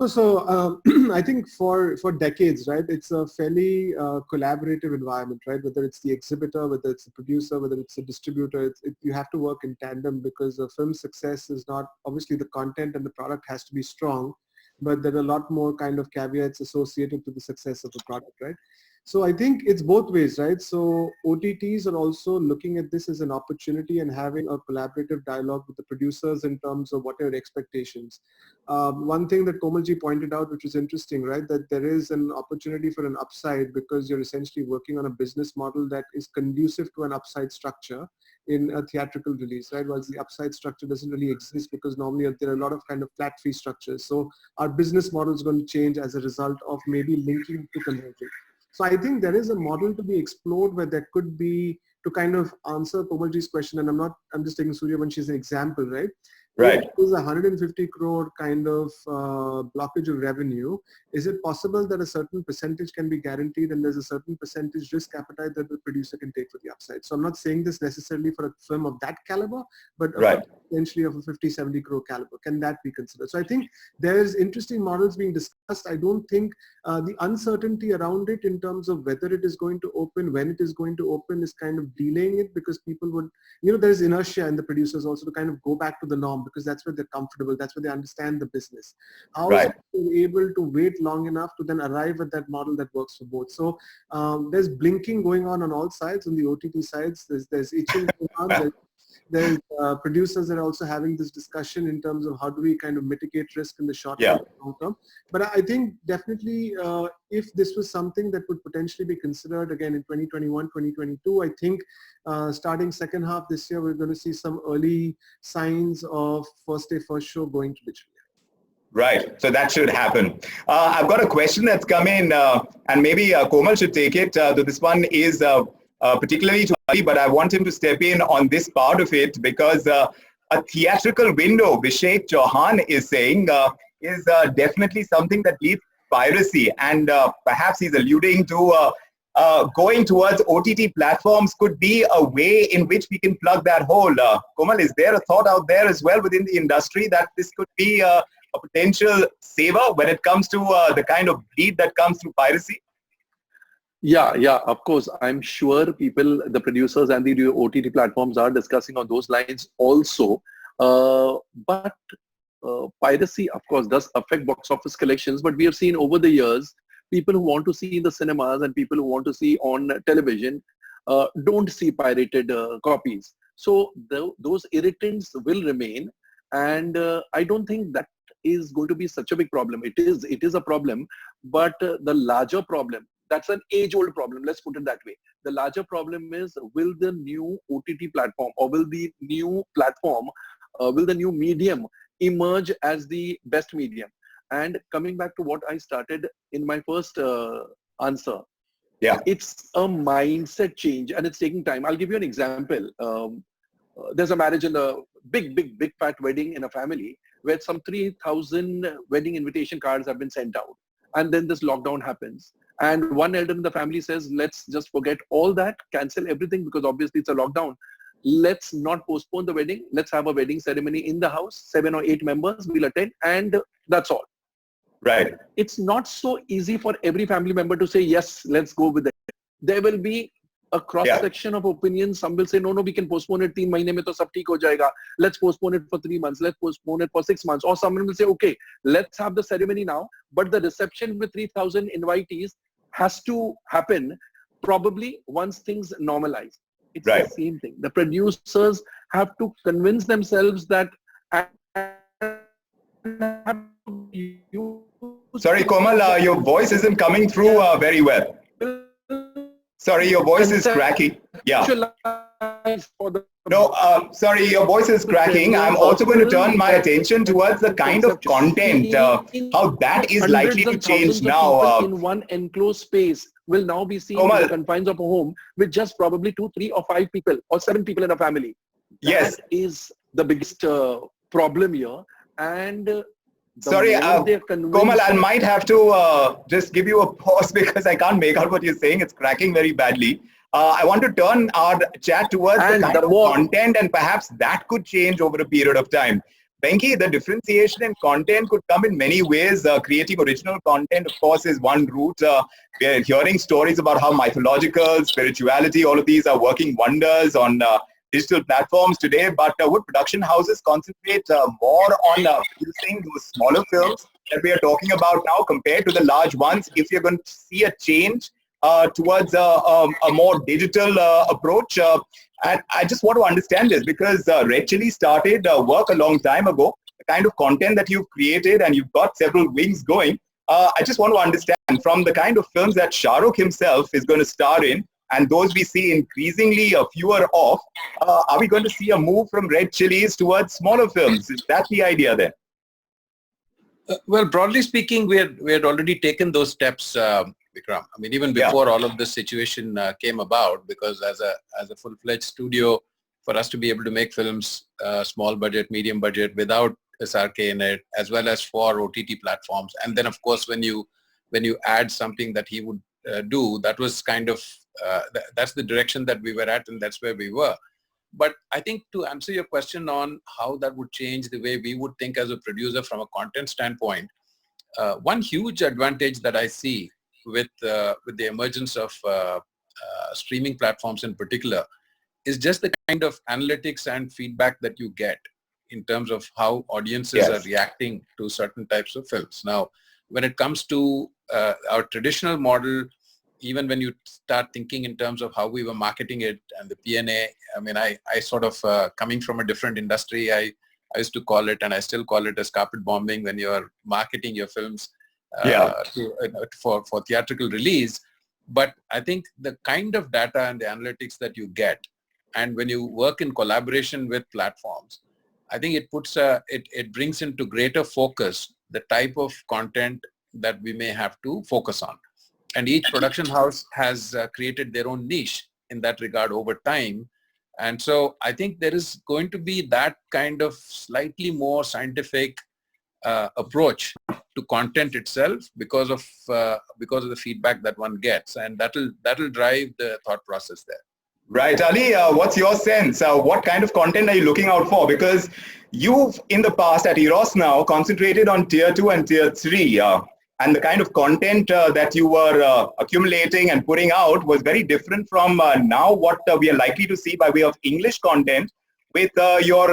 Speaker 3: So I think for decades, right, it's a fairly collaborative environment, right? Whether it's the exhibitor, whether it's the producer, whether it's the distributor, you have to work in tandem, because a film success is not, obviously the content and the product has to be strong, but there are a lot more kind of caveats associated to the success of the product, right? So I think it's both ways, right? So OTTs are also looking at this as an opportunity and having a collaborative dialogue with the producers in terms of what are your expectations. One thing that Komalji pointed out, which is interesting, right? That there is an opportunity for an upside, because you're essentially working on a business model that is conducive to an upside structure in a theatrical release, right? Whilst the upside structure doesn't really exist, because normally there are a lot of kind of flat fee structures. So our business model is going to change as a result of maybe linking to converging. So I think there is a model to be explored where there could be, to kind of answer Komalji's question, and I'm just taking Suryavanshi as an example, right?
Speaker 1: Right.
Speaker 3: If there's 150 crore kind of blockage of revenue, is it possible that a certain percentage can be guaranteed and there's a certain percentage risk appetite that the producer can take for the upside? So I'm not saying this necessarily for a film of that caliber, but potentially of a 50, 70 crore caliber. Can that be considered? So I think there's interesting models being discussed. I don't think the uncertainty around it in terms of whether it is going to open, when it is going to open, is kind of delaying it, because people would, there's inertia in the producers also to kind of go back to the norm, because that's where they're comfortable, that's where they understand the business. How is it able to wait long enough to then arrive at that model that works for both? So there's blinking going on all sides. On the OTT sides, there's itching going on. There's producers that are also having this discussion in terms of how do we kind of mitigate risk in the short term and long term. But I think definitely if this was something that would potentially be considered again in 2021, 2022, I think starting second half this year, we're going to see some early signs of first day, first show going to digital.
Speaker 1: Right. So that should happen. I've got a question that's come in, and maybe Komal should take it. This one is particularly to Ali, but I want him to step in on this part of it, because a theatrical window, Vishek Chauhan is saying, is definitely something that leads to piracy. And perhaps he's alluding to going towards OTT platforms could be a way in which we can plug that hole. Komal, is there a thought out there as well within the industry that this could be a potential saver when it comes to the kind of bleed that comes through piracy?
Speaker 4: Yeah, of course. I'm sure the producers and the OTT platforms are discussing on those lines also. But piracy, of course, does affect box office collections. But we have seen over the years, people who want to see in the cinemas and people who want to see on television don't see pirated copies. So those irritants will remain, and I don't think that is going to be such a big problem. It is a problem, but the larger problem, that's an age-old problem, let's put it that way. The larger problem is, will the new OTT platform, or will the new platform, will the new medium emerge as the best medium? And coming back to what I started in my first answer,
Speaker 1: yeah,
Speaker 4: it's a mindset change and it's taking time. I'll give you an example. There's a marriage in a big fat wedding in a family where some 3,000 wedding invitation cards have been sent out. And then this lockdown happens. And one elder in the family says, let's just forget all that, cancel everything, because obviously it's a lockdown. Let's not postpone the wedding. Let's have a wedding ceremony in the house. 7 or 8 members will attend, and that's all.
Speaker 1: right.
Speaker 4: It's not so easy for every family member to say, yes, let's go with it. There will be a cross-section of opinions. Some will say, no, we can postpone it 3 months mein to sab theek ho jayega. Let's postpone it for 3 months. Let's postpone it for 6 months. Or someone will say, okay, let's have the ceremony now, but the reception with 3,000 invitees has to happen probably once things normalize. It's the same thing. The producers have to convince themselves that
Speaker 1: Sorry, Komal, your voice isn't coming through very well. Sorry, your voice is cracking. Yeah. No, sorry, your voice is cracking. I'm also going to turn my attention towards the kind of content, how that is likely to change now.
Speaker 4: In one enclosed space will now be seen in the confines of a home with just probably 2, 3 or 5 people or 7 people in a family.
Speaker 1: Yes.
Speaker 4: That is the biggest problem here. And
Speaker 1: sorry, Komal, I might have to just give you a pause because I can't make out what you're saying. It's cracking very badly. I want to turn our chat towards the kind of content, and perhaps that could change over a period of time. Venki, the differentiation in content could come in many ways. Creating original content, of course, is one route. We're hearing stories about how mythological, spirituality, all of these are working wonders on digital platforms today. But would production houses concentrate more on producing those smaller films that we are talking about now compared to the large ones, if you're going to see a change towards a more digital approach? And I just want to understand this because Red Chilli started work a long time ago. The kind of content that you've created, and you've got several wings going. I just want to understand from the kind of films that Shah Rukh himself is going to star in, and those we see increasingly fewer of, are we going to see a move from Red Chillis towards smaller films? Is that the idea then?
Speaker 2: Well, broadly speaking, we had already taken those steps, Vikram. I mean, even before all of this situation came about, because as a full-fledged studio, for us to be able to make films, small budget, medium budget, without SRK in it, as well as for OTT platforms, and then of course when you add something that he would do, that was kind of that's the direction that we were at, and that's where we were. But I think to answer your question on how that would change the way we would think as a producer from a content standpoint, one huge advantage that I see with the emergence of streaming platforms in particular is just the kind of analytics and feedback that you get in terms of how audiences are reacting to certain types of films. Now, when it comes to our traditional model, even when you start thinking in terms of how we were marketing it and the P&A, I mean, I sort of, coming from a different industry, I used to call it, and I still call it, as carpet bombing when you're marketing your films for theatrical release. But I think the kind of data and the analytics that you get, and when you work in collaboration with platforms, I think it puts it brings into greater focus the type of content that we may have to focus on. And each production house has created their own niche in that regard over time. And so I think there is going to be that kind of slightly more scientific approach to content itself because of the feedback that one gets, and that'll drive the thought process there.
Speaker 1: Right. Ali, what's your sense? What kind of content are you looking out for? Because you've, in the past at Eross now, concentrated on tier 2 and tier 3. And the kind of content that you were accumulating and putting out was very different from now what we are likely to see by way of English content with your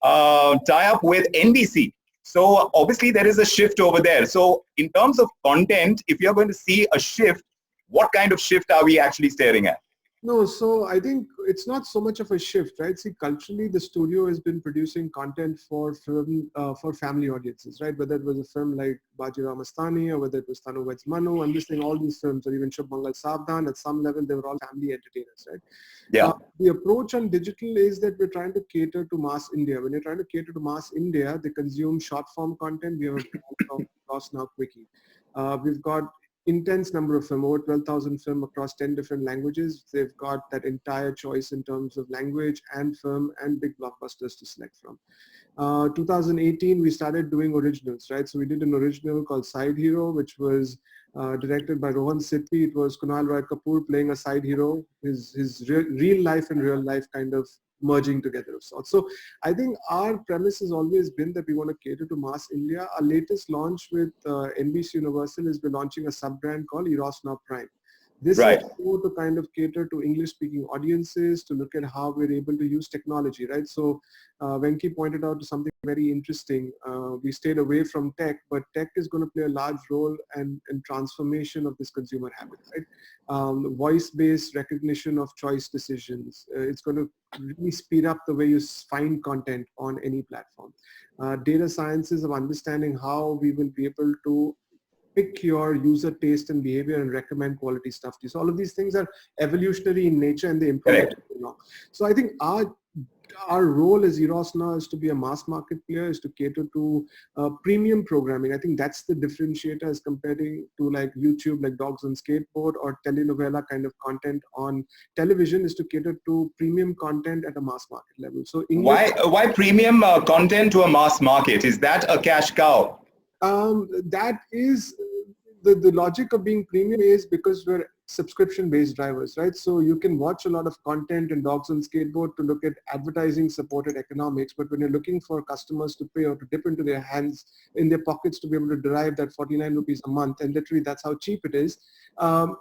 Speaker 1: tie-up with NBC. So obviously there is a shift over there. So in terms of content, if you're going to see a shift, what kind of shift are we actually staring at?
Speaker 3: No, so I think it's not so much of a shift, right? See, culturally, the studio has been producing content for film, for family audiences, right? Whether it was a film like Bajirao Mastani or whether it was Tanu Weds Manu, I'm just saying all these films, or even Shubh Mangal Savdhan, at some level, they were all family entertainers, right?
Speaker 1: Yeah.
Speaker 3: The approach on digital is that we're trying to cater to mass India. When you're trying to cater to mass India, they consume short form content. We have a brand called Eross Now Quickie. We've got intense number of film, over 12,000 film across 10 different languages. They've got that entire choice in terms of language and film and big blockbusters to select from. 2018, we started doing originals, right? So we did an original called Side Hero, which was directed by Rohan Sippy. It was Kunal Roy Kapoor playing a side hero, his real life and real life kind of merging together of sorts. So I think our premise has always been that we want to cater to mass India. Our latest launch with NBC Universal is we're launching a sub-brand called Eross Now Prime. This
Speaker 1: Right.
Speaker 3: is more to kind of cater to English-speaking audiences, to look at how we're able to use technology, right? So Venki pointed out to something very interesting. We stayed away from tech, but tech is going to play a large role in transformation of this consumer habit, right? Voice-based recognition of choice decisions. It's going to really speed up the way you find content on any platform. Data sciences of understanding how we will be able to pick your user taste and behavior and recommend quality stuff to you. So all of these things are evolutionary in nature and they improve. So I think our role as Eross now is to be a mass market player, is to cater to premium programming. I think that's the differentiator as comparing to like YouTube, like Dogs on Skateboard, or telenovela kind of content on television, is to cater to premium content at a mass market level. So
Speaker 1: Why premium content to a mass market? Is that a cash cow?
Speaker 3: That is the logic of being premium is because we're subscription-based drivers, right? So you can watch a lot of content in Dogs on Skateboard to look at advertising-supported economics, but when you're looking for customers to pay or to dip into their hands, in their pockets to be able to derive that 49 rupees a month, and literally that's how cheap it is,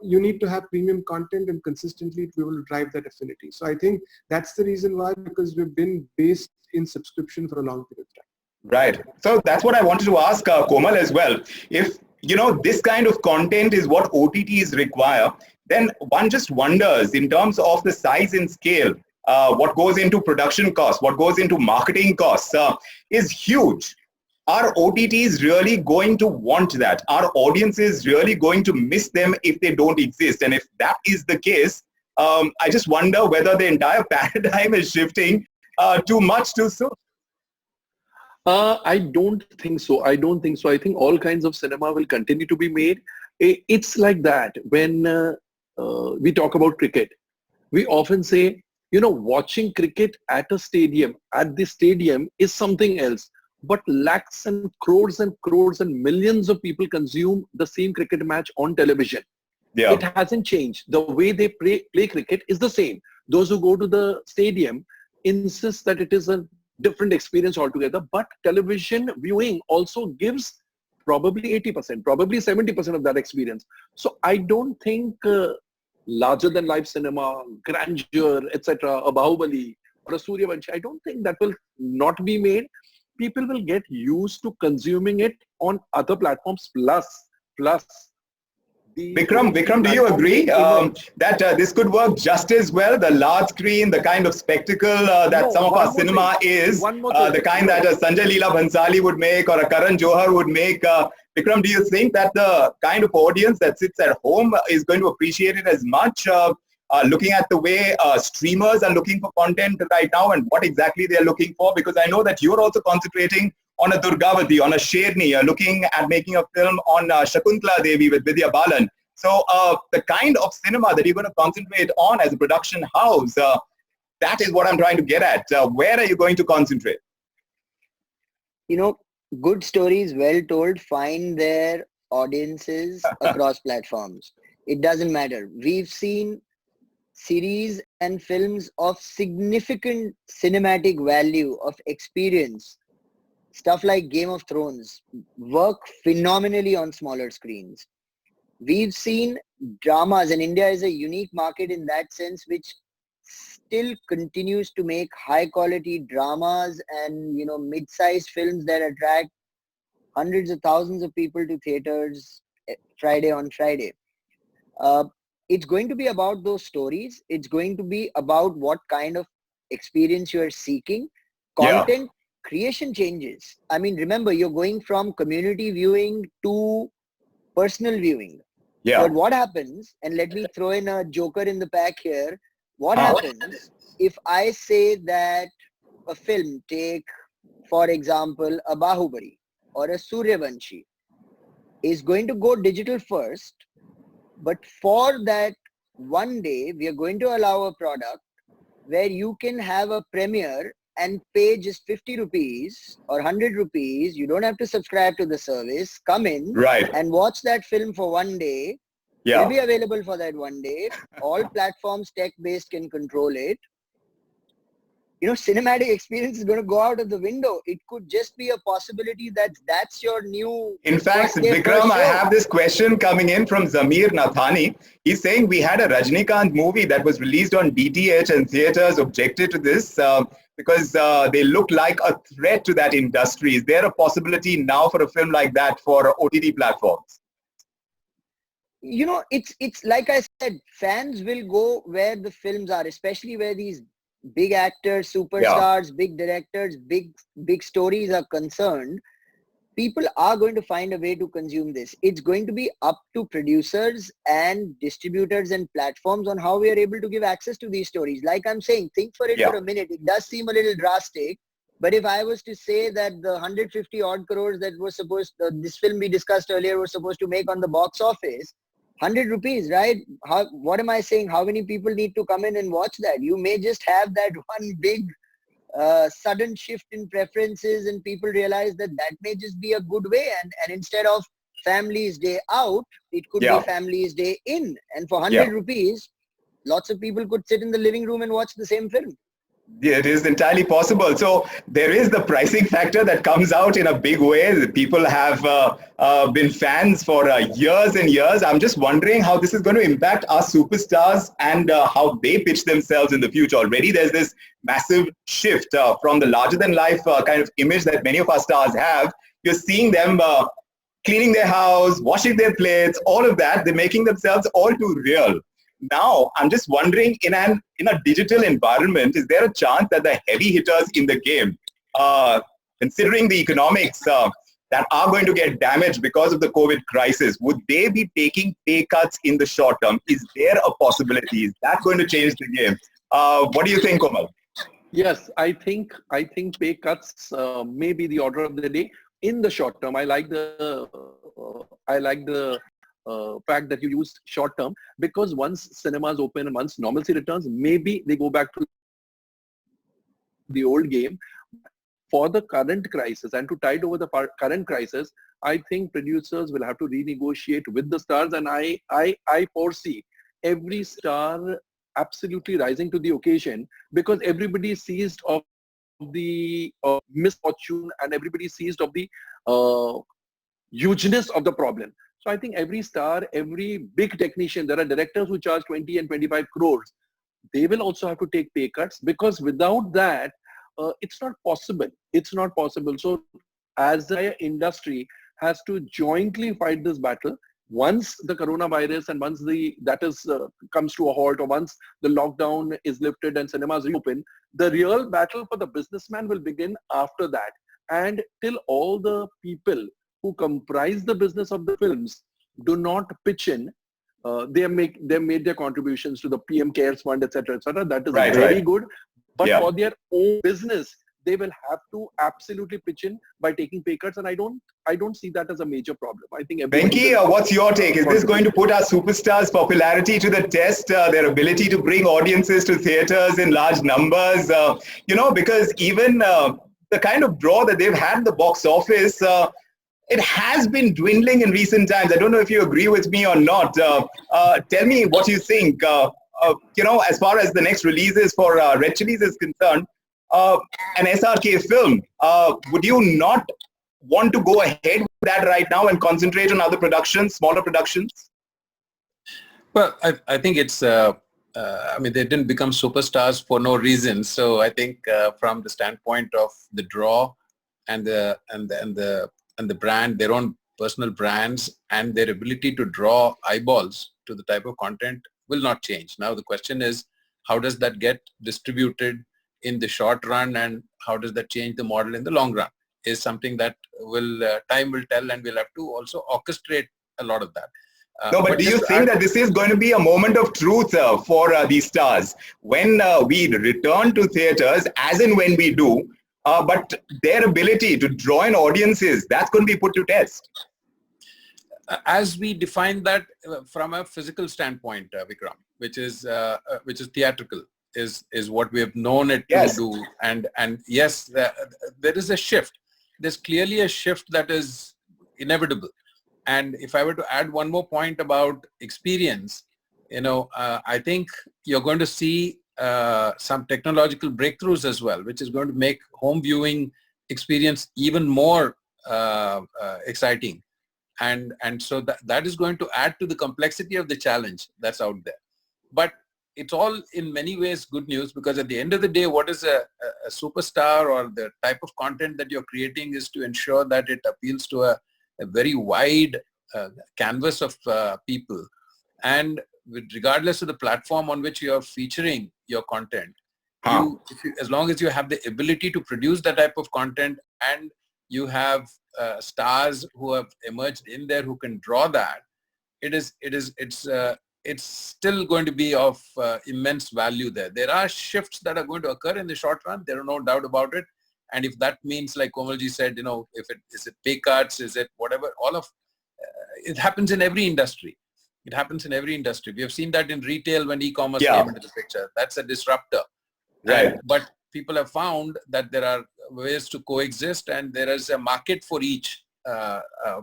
Speaker 3: you need to have premium content and consistently to be able to drive that affinity. So I think that's the reason why, because we've been based in subscription for a long period of time.
Speaker 1: Right. So that's what I wanted to ask Komal as well. If, this kind of content is what OTTs require, then one just wonders in terms of the size and scale, what goes into production costs, what goes into marketing costs is huge. Are OTTs really going to want that? Are audiences really going to miss them if they don't exist? And if that is the case, I just wonder whether the entire paradigm is shifting too much too soon.
Speaker 4: I don't think so. I think all kinds of cinema will continue to be made. It's like that when we talk about cricket. We often say, watching cricket at the stadium is something else. But lakhs and crores and millions of people consume the same cricket match on television. Yeah. It hasn't changed. The way they play cricket is the same. Those who go to the stadium insist that it is a different experience altogether, but television viewing also gives probably 80%, probably 70% of that experience. So I don't think larger than life cinema, grandeur, etc., a Bahubali or a Suryavanshi, I don't think that will not be made. People will get used to consuming it on other platforms plus
Speaker 1: Vikram, do you agree that this could work just as well? The large screen, the kind of spectacle that some of our cinema is, the kind that Sanjay Leela Bhansali would make or a Karan Johar would make. Vikram, do you think that the kind of audience that sits at home is going to appreciate it as much? Looking at the way streamers are looking for content right now and what exactly they are looking for, because I know that you're also concentrating on a Durgavati, on a Sherni, looking at making a film on Shakuntala Devi with Vidya Balan. So the kind of cinema that you're going to concentrate on as a production house, that is what I'm trying to get at. Where are you going to concentrate?
Speaker 5: Good stories, well told, find their audiences across platforms. It doesn't matter. We've seen series and films of significant cinematic value, of experience, stuff like Game of Thrones, work phenomenally on smaller screens. We've seen dramas, and India is a unique market in that sense, which still continues to make high quality dramas and mid-sized films that attract hundreds of thousands of people to theaters Friday on Friday. it's going to be about those stories. It's going to be about what kind of experience you are seeking. Content creation changes. I mean, remember, you're going from community viewing to personal viewing. But what happens, and let me throw in a joker in the pack here, what happens if I say that a film, take for example a Bahubali or a Suryavanshi, is going to go digital first, but for that one day we are going to allow a product where you can have a premiere and pay just 50 rupees or 100 rupees. You don't have to subscribe to the service. Come in and watch that film for one day. It'll be available for that one day. All platforms tech-based can control it. You know, cinematic experience is going to go out of the window. It could just be a possibility that that's your new...
Speaker 1: In fact, Vikram, I have this question coming in from Zamir Nathani. He's saying we had a Rajnikant movie that was released on DTH and theaters objected to this because they look like a threat to that industry. Is there a possibility now for a film like that for OTT platforms?
Speaker 5: You know, it's like I said, fans will go where the films are, especially where these big actors, superstars, big directors, big stories are concerned. People are going to find a way to consume this. It's going to be up to producers and distributors and platforms on how we are able to give access to these stories. Like I'm saying, think for it for a minute. It does seem a little drastic, but if I was to say that the 150 odd crores that was supposed, this film we discussed earlier was supposed to make on the box office, 100 rupees, right? What am I saying? How many people need to come in and watch that? You may just have that one big sudden shift in preferences and people realize that may just be a good way. And instead of Family's Day Out, it could be Family's Day In. And for 100 rupees, lots of people could sit in the living room and watch the same film.
Speaker 1: Yeah, it is entirely possible. So there is the pricing factor that comes out in a big way. People have been fans for years and years. I'm just wondering how this is going to impact our superstars and how they pitch themselves in the future. Already there's this massive shift from the larger-than-life kind of image that many of our stars have. You're seeing them cleaning their house, washing their plates, all of that. They're making themselves all too real. Now, I'm just wondering, in a digital environment, is there a chance that the heavy hitters in the game, considering the economics that are going to get damaged because of the COVID crisis, would they be taking pay cuts in the short term? Is there a possibility? Is that going to change the game? What do you think, Komal?
Speaker 4: Yes, I think pay cuts may be the order of the day in the short term. I like the fact that you used short term, because once cinemas open and once normalcy returns, maybe they go back to the old game. For the current crisis and to tide over the current crisis, I think producers will have to renegotiate with the stars, and I foresee every star absolutely rising to the occasion, because everybody is seized of the misfortune and everybody is seized of the hugeness of the problem. So I think every star, every big technician, there are directors who charge 20 and 25 crores. They will also have to take pay cuts, because without that, it's not possible. It's not possible. So as the industry has to jointly fight this battle, once the coronavirus and once comes to a halt, or once the lockdown is lifted and cinemas reopen, the real battle for the businessman will begin after that. And till all the people who comprise the business of the films do not pitch in, they made their contributions to the PM Cares Fund, etc., etc. That is very good. But for their own business, they will have to absolutely pitch in by taking pay cuts, and I don't see that as a major problem. I think.
Speaker 1: Venki, what's your take? Is this going to put our superstars' popularity to the test? Their ability to bring audiences to theaters in large numbers? Because even the kind of draw that they've had in the box office, it has been dwindling in recent times. I don't know if you agree with me or not. Tell me what you think. As far as the next releases for Red Chillies is concerned, an SRK film, would you not want to go ahead with that right now and concentrate on other productions, smaller productions?
Speaker 2: Well, I think it's, they didn't become superstars for no reason. So I think from the standpoint of the draw and the brand, their own personal brands and their ability to draw eyeballs to the type of content, will not change. Now the question is, how does that get distributed in the short run, and how does that change the model in the long run, is something that time will tell, and we'll have to also orchestrate a lot of that.
Speaker 1: No, but do you think that this is going to be a moment of truth for these stars when we return to theaters, as in when we do, but their ability to draw in audiences, that's going to be put to test?
Speaker 2: As we define that from a physical standpoint, Vikram, which is theatrical, is what we have known it to do. And yes, there is a shift. There's clearly a shift that is inevitable. And if I were to add one more point about experience, I think you're going to see some technological breakthroughs as well, which is going to make home viewing experience even more exciting. And so that is going to add to the complexity of the challenge that's out there. But it's all in many ways good news, because at the end of the day, what is a superstar, or the type of content that you're creating, is to ensure that it appeals to a very wide canvas of people. And regardless of the platform on which you're featuring your content, as long as you have the ability to produce that type of content, and you have stars who have emerged in there who can draw that, it's still going to be of immense value there. There are shifts that are going to occur in the short run. There are no doubt about it. And if that means, like Komalji said, is it pay cuts, is it whatever, it happens in every industry. It happens in every industry. We have seen that in retail when e-commerce came into the picture. That's a disruptor. Right. But people have found that there are ways to coexist, and there is a market for each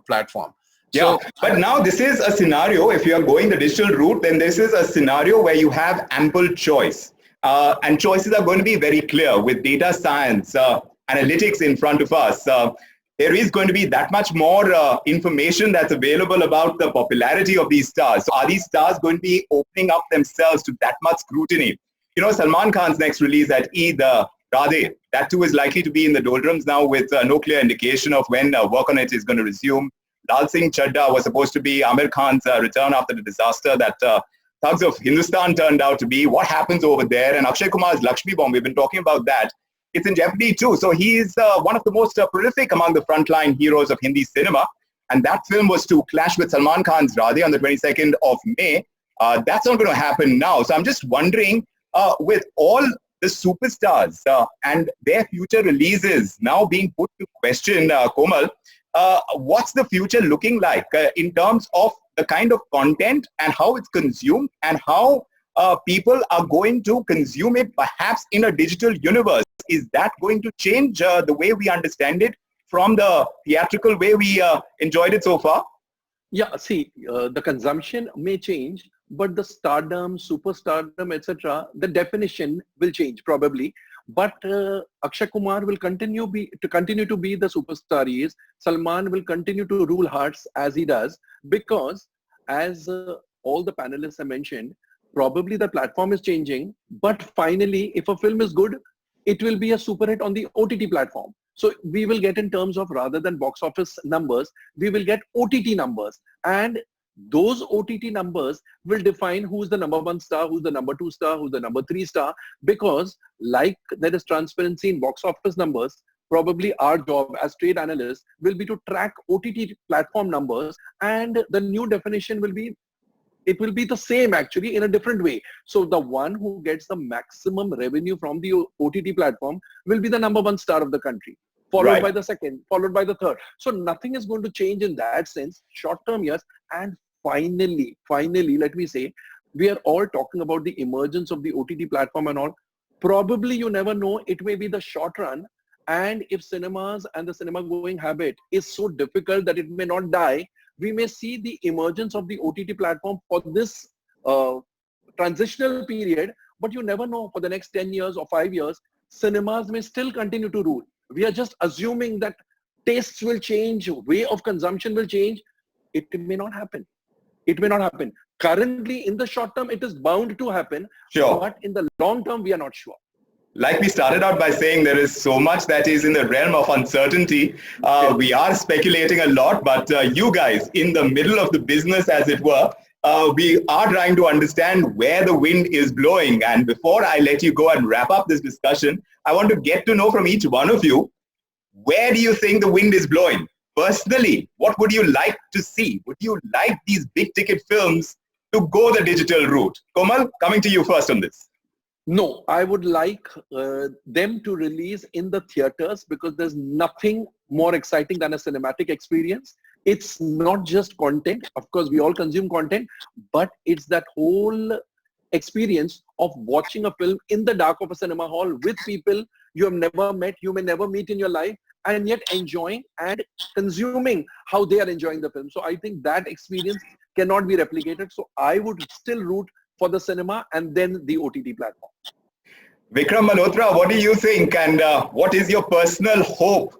Speaker 2: platform.
Speaker 1: Yeah, but now this is a scenario, if you are going the digital route, then this is a scenario where you have ample choice. And choices are going to be very clear with data science, analytics in front of us. There is going to be that much more information that's available about the popularity of these stars. So are these stars going to be opening up themselves to that much scrutiny? Salman Khan's next release at Eid, Radhe, that too is likely to be in the doldrums now, with no clear indication of when work on it is going to resume. Lal Singh Chadda was supposed to be Amir Khan's return after the disaster that Thugs of Hindustan turned out to be. What happens over there? And Akshay Kumar's Lakshmi Bomb, we've been talking about that. It's in jeopardy too. So he's one of the most prolific among the frontline heroes of Hindi cinema. And that film was to clash with Salman Khan's Radhe on the 22nd of May. That's not going to happen now. So I'm just wondering, with all the superstars and their future releases now being put to question, Komal, what's the future looking like in terms of the kind of content and how it's consumed, and how people are going to consume it perhaps in a digital universe? Is that going to change the way we understand it from the theatrical way we enjoyed it so far?
Speaker 4: Yeah, see, the consumption may change, but the stardom, superstardom, etc., the definition will change probably. But Akshay Kumar will continue to be the superstar he is. Salman will continue to rule hearts as he does, because as all the panelists have mentioned, probably the platform is changing, but finally, if a film is good, it will be a super hit on the OTT platform. So we will get, in terms of, rather than box office numbers, we will get OTT numbers, and those OTT numbers will define who's the number 1 star, who's the number 2 star, who's the number 3 star, because like there is transparency in box office numbers, probably our job as trade analysts will be to track OTT platform numbers, and the new definition will be, it will be the same actually in a different way. So the one who gets the maximum revenue from the OTT platform will be the number 1 star of the country, followed by the second, followed by the third. So nothing is going to change in that sense, short-term years. And finally, let me say, we are all talking about the emergence of the OTT platform and all. Probably you never know, it may be the short run. And if cinemas and the cinema going habit is so difficult that it may not die, we may see the emergence of the OTT platform for this transitional period. But you never know, for the next 10 years or 5 years, cinemas may still continue to rule. We are just assuming that tastes will change, way of consumption will change. It may not happen. It may not happen. Currently, in the short term, it is bound to happen.
Speaker 1: Sure.
Speaker 4: But in the long term, we are not sure.
Speaker 1: Like we started out by saying, there is so much that is in the realm of uncertainty. We are speculating a lot, but you guys in the middle of the business, as it were, we are trying to understand where the wind is blowing. And before I let you go and wrap up this discussion, I want to get to know from each one of you, where do you think the wind is blowing? Personally, what would you like to see? Would you like these big ticket films to go the digital route? Komal, coming to you first on this.
Speaker 4: No, I would like them to release in the theaters, because there's nothing more exciting than a cinematic experience. It's not just content. Of course, we all consume content, but it's that whole experience of watching a film in the dark of a cinema hall with people you have never met, you may never meet in your life, and yet enjoying and consuming how they are enjoying the film. So I think that experience cannot be replicated. So I would still root for the cinema and then the OTT platform.
Speaker 1: Vikram Malhotra, what do you think? And what is your personal hope?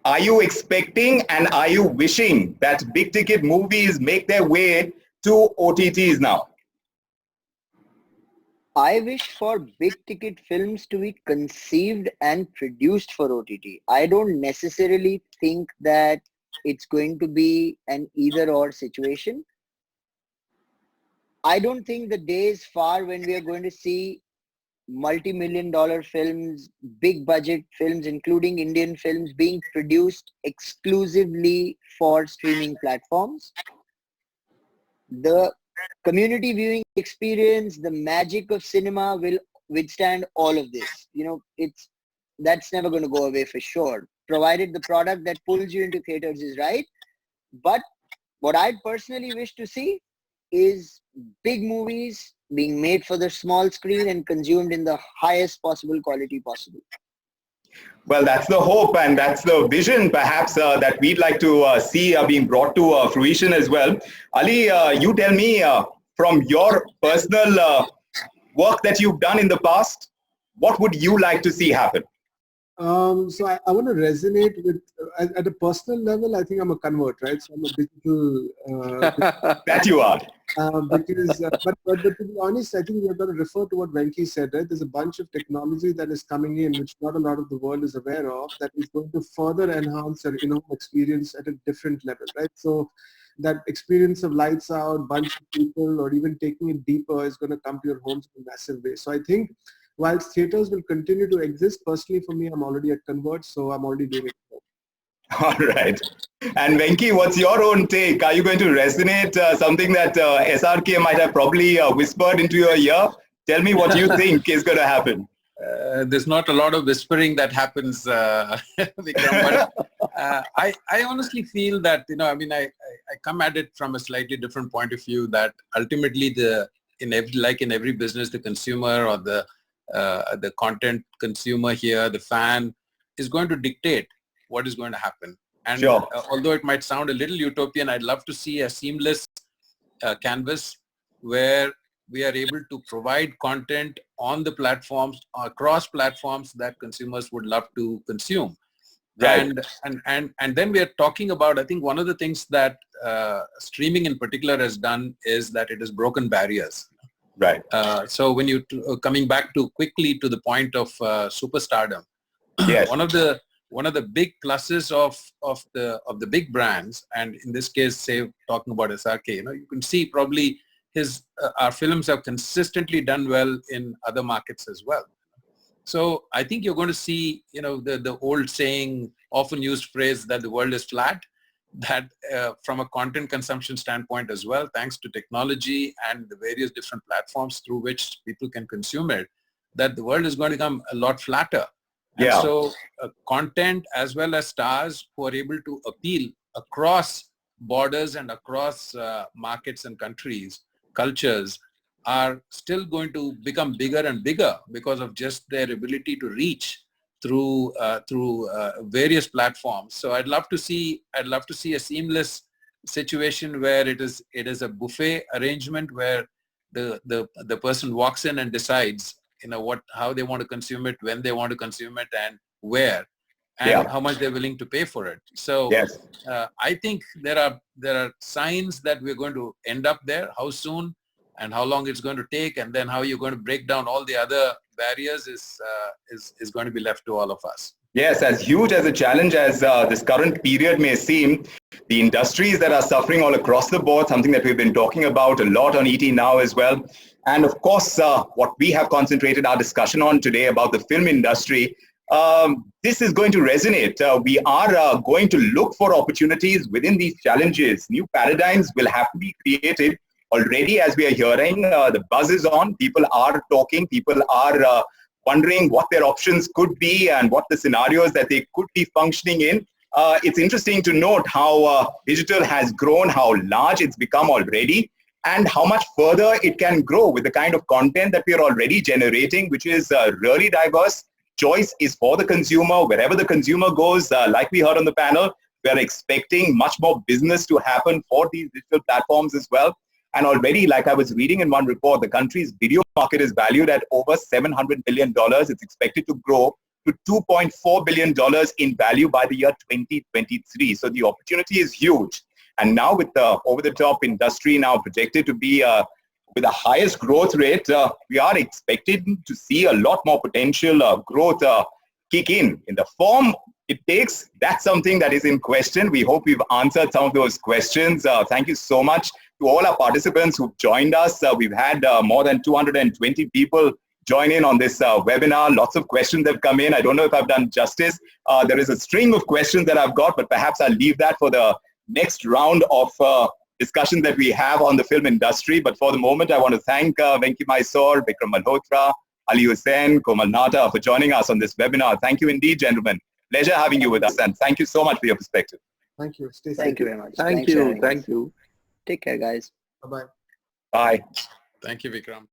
Speaker 1: Are you expecting and are you wishing that big ticket movies make their way to OTTs now?
Speaker 5: I wish for big ticket films to be conceived and produced for OTT. I don't necessarily think that it's going to be an either or situation. I don't think the day is far when we are going to see multi-million-dollar films, big budget films, including Indian films, being produced exclusively for streaming platforms. The community viewing experience, the magic of cinema will withstand all of this. That's never going to go away for sure, provided the product that pulls you into theaters is right. But what I personally wish to see is big movies being made for the small screen and consumed in the highest possible quality possible.
Speaker 1: Well, that's the hope and that's the vision perhaps that we'd like to see being brought to fruition as well. Ali, you tell me from your personal work that you've done in the past, what would you like to see happen?
Speaker 3: So I want to resonate with, at a personal level, I think I'm a convert, right? So I'm a digital...
Speaker 1: that you are.
Speaker 3: But to be honest, I think we've got to refer to what Venki said, right? There's a bunch of technology that is coming in, which not a lot of the world is aware of, that is going to further enhance your experience at a different level, right? So that experience of lights out, bunch of people, or even taking it deeper is going to come to your homes in a massive way. So I think whilst theaters will continue to exist, personally for me, I'm already a convert, so I'm already doing it.
Speaker 1: All right. And Venki, what's your own take? Are you going to resonate something that SRK might have probably whispered into your ear? Tell me what you think is going to happen.
Speaker 2: There's not a lot of whispering that happens, Vikram, but I honestly feel that, I come at it from a slightly different point of view, that ultimately in every business, the consumer or the content consumer here, the fan, is going to dictate what is going to happen. And
Speaker 1: sure.
Speaker 2: Although it might sound a little utopian, I'd love to see a seamless canvas where we are able to provide content on the platforms, across platforms that consumers would love to consume.
Speaker 1: Right.
Speaker 2: And then we are talking about, I think one of the things that streaming in particular has done is that it has broken barriers.
Speaker 1: Right.
Speaker 2: So when you coming back quickly to the point of superstardom,
Speaker 1: yes.
Speaker 2: One of the big pluses of the big brands, and in this case, say talking about SRK, you can see probably our films have consistently done well in other markets as well. So I think you're going to see, the old saying, often used phrase that the world is flat, that from a content consumption standpoint as well, thanks to technology and the various different platforms through which people can consume it, that the world is going to become a lot flatter. And
Speaker 1: yeah.
Speaker 2: So content as well as stars who are able to appeal across borders and across markets and countries, cultures, are still going to become bigger and bigger because of just their ability to reach through various platforms. So I'd love to see a seamless situation where it is a buffet arrangement where the person walks in and decides how they want to consume it, when they want to consume it, and where, and how much they're willing to pay for it. So
Speaker 1: yes.
Speaker 2: I think there are signs that we're going to end up there. How soon and how long it's going to take, and then how you're going to break down all the other barriers is going to be left to all of us.
Speaker 1: Yes, as huge as a challenge as this current period may seem, the industries that are suffering all across the board, something that we've been talking about a lot on ET Now as well. And of course, what we have concentrated our discussion on today about the film industry, this is going to resonate. We are going to look for opportunities within these challenges. New paradigms will have to be created. Already, as we are hearing, the buzz is on. People are talking. People are wondering what their options could be and what the scenarios that they could be functioning in. It's interesting to note how digital has grown, how large it's become already, and how much further it can grow with the kind of content that we are already generating, which is really diverse. Choice is for the consumer. Wherever the consumer goes, like we heard on the panel, we are expecting much more business to happen for these digital platforms as well. And already, like I was reading in one report, the country's video market is valued at over $700 billion. It's expected to grow to $2.4 billion in value by the year 2023. So the opportunity is huge. And now with the over-the-top industry now projected to be with the highest growth rate, we are expecting to see a lot more potential growth kick in the form it takes. That's something that is in question. We hope we've answered some of those questions. Thank you so much to all our participants who've joined us. We've had more than 220 people join in on this webinar. Lots of questions have come in. I don't know if I've done justice. There is a string of questions that I've got, but perhaps I'll leave that for the next round of discussion that we have on the film industry. But for the moment, I want to thank Venki Mysore, Vikram Malhotra, Ali Hussain, Komal Nata for joining us on this webinar. Thank you indeed, gentlemen. Pleasure having you with us, and thank you so much for your perspective.
Speaker 3: Thank you. Stay safe.
Speaker 5: Thank you very much.
Speaker 4: Thank
Speaker 5: Thanks for
Speaker 4: you.
Speaker 5: having us.
Speaker 4: Thank you.
Speaker 5: Take care, guys.
Speaker 3: Bye-bye.
Speaker 1: Bye.
Speaker 2: Thank you, Vikram.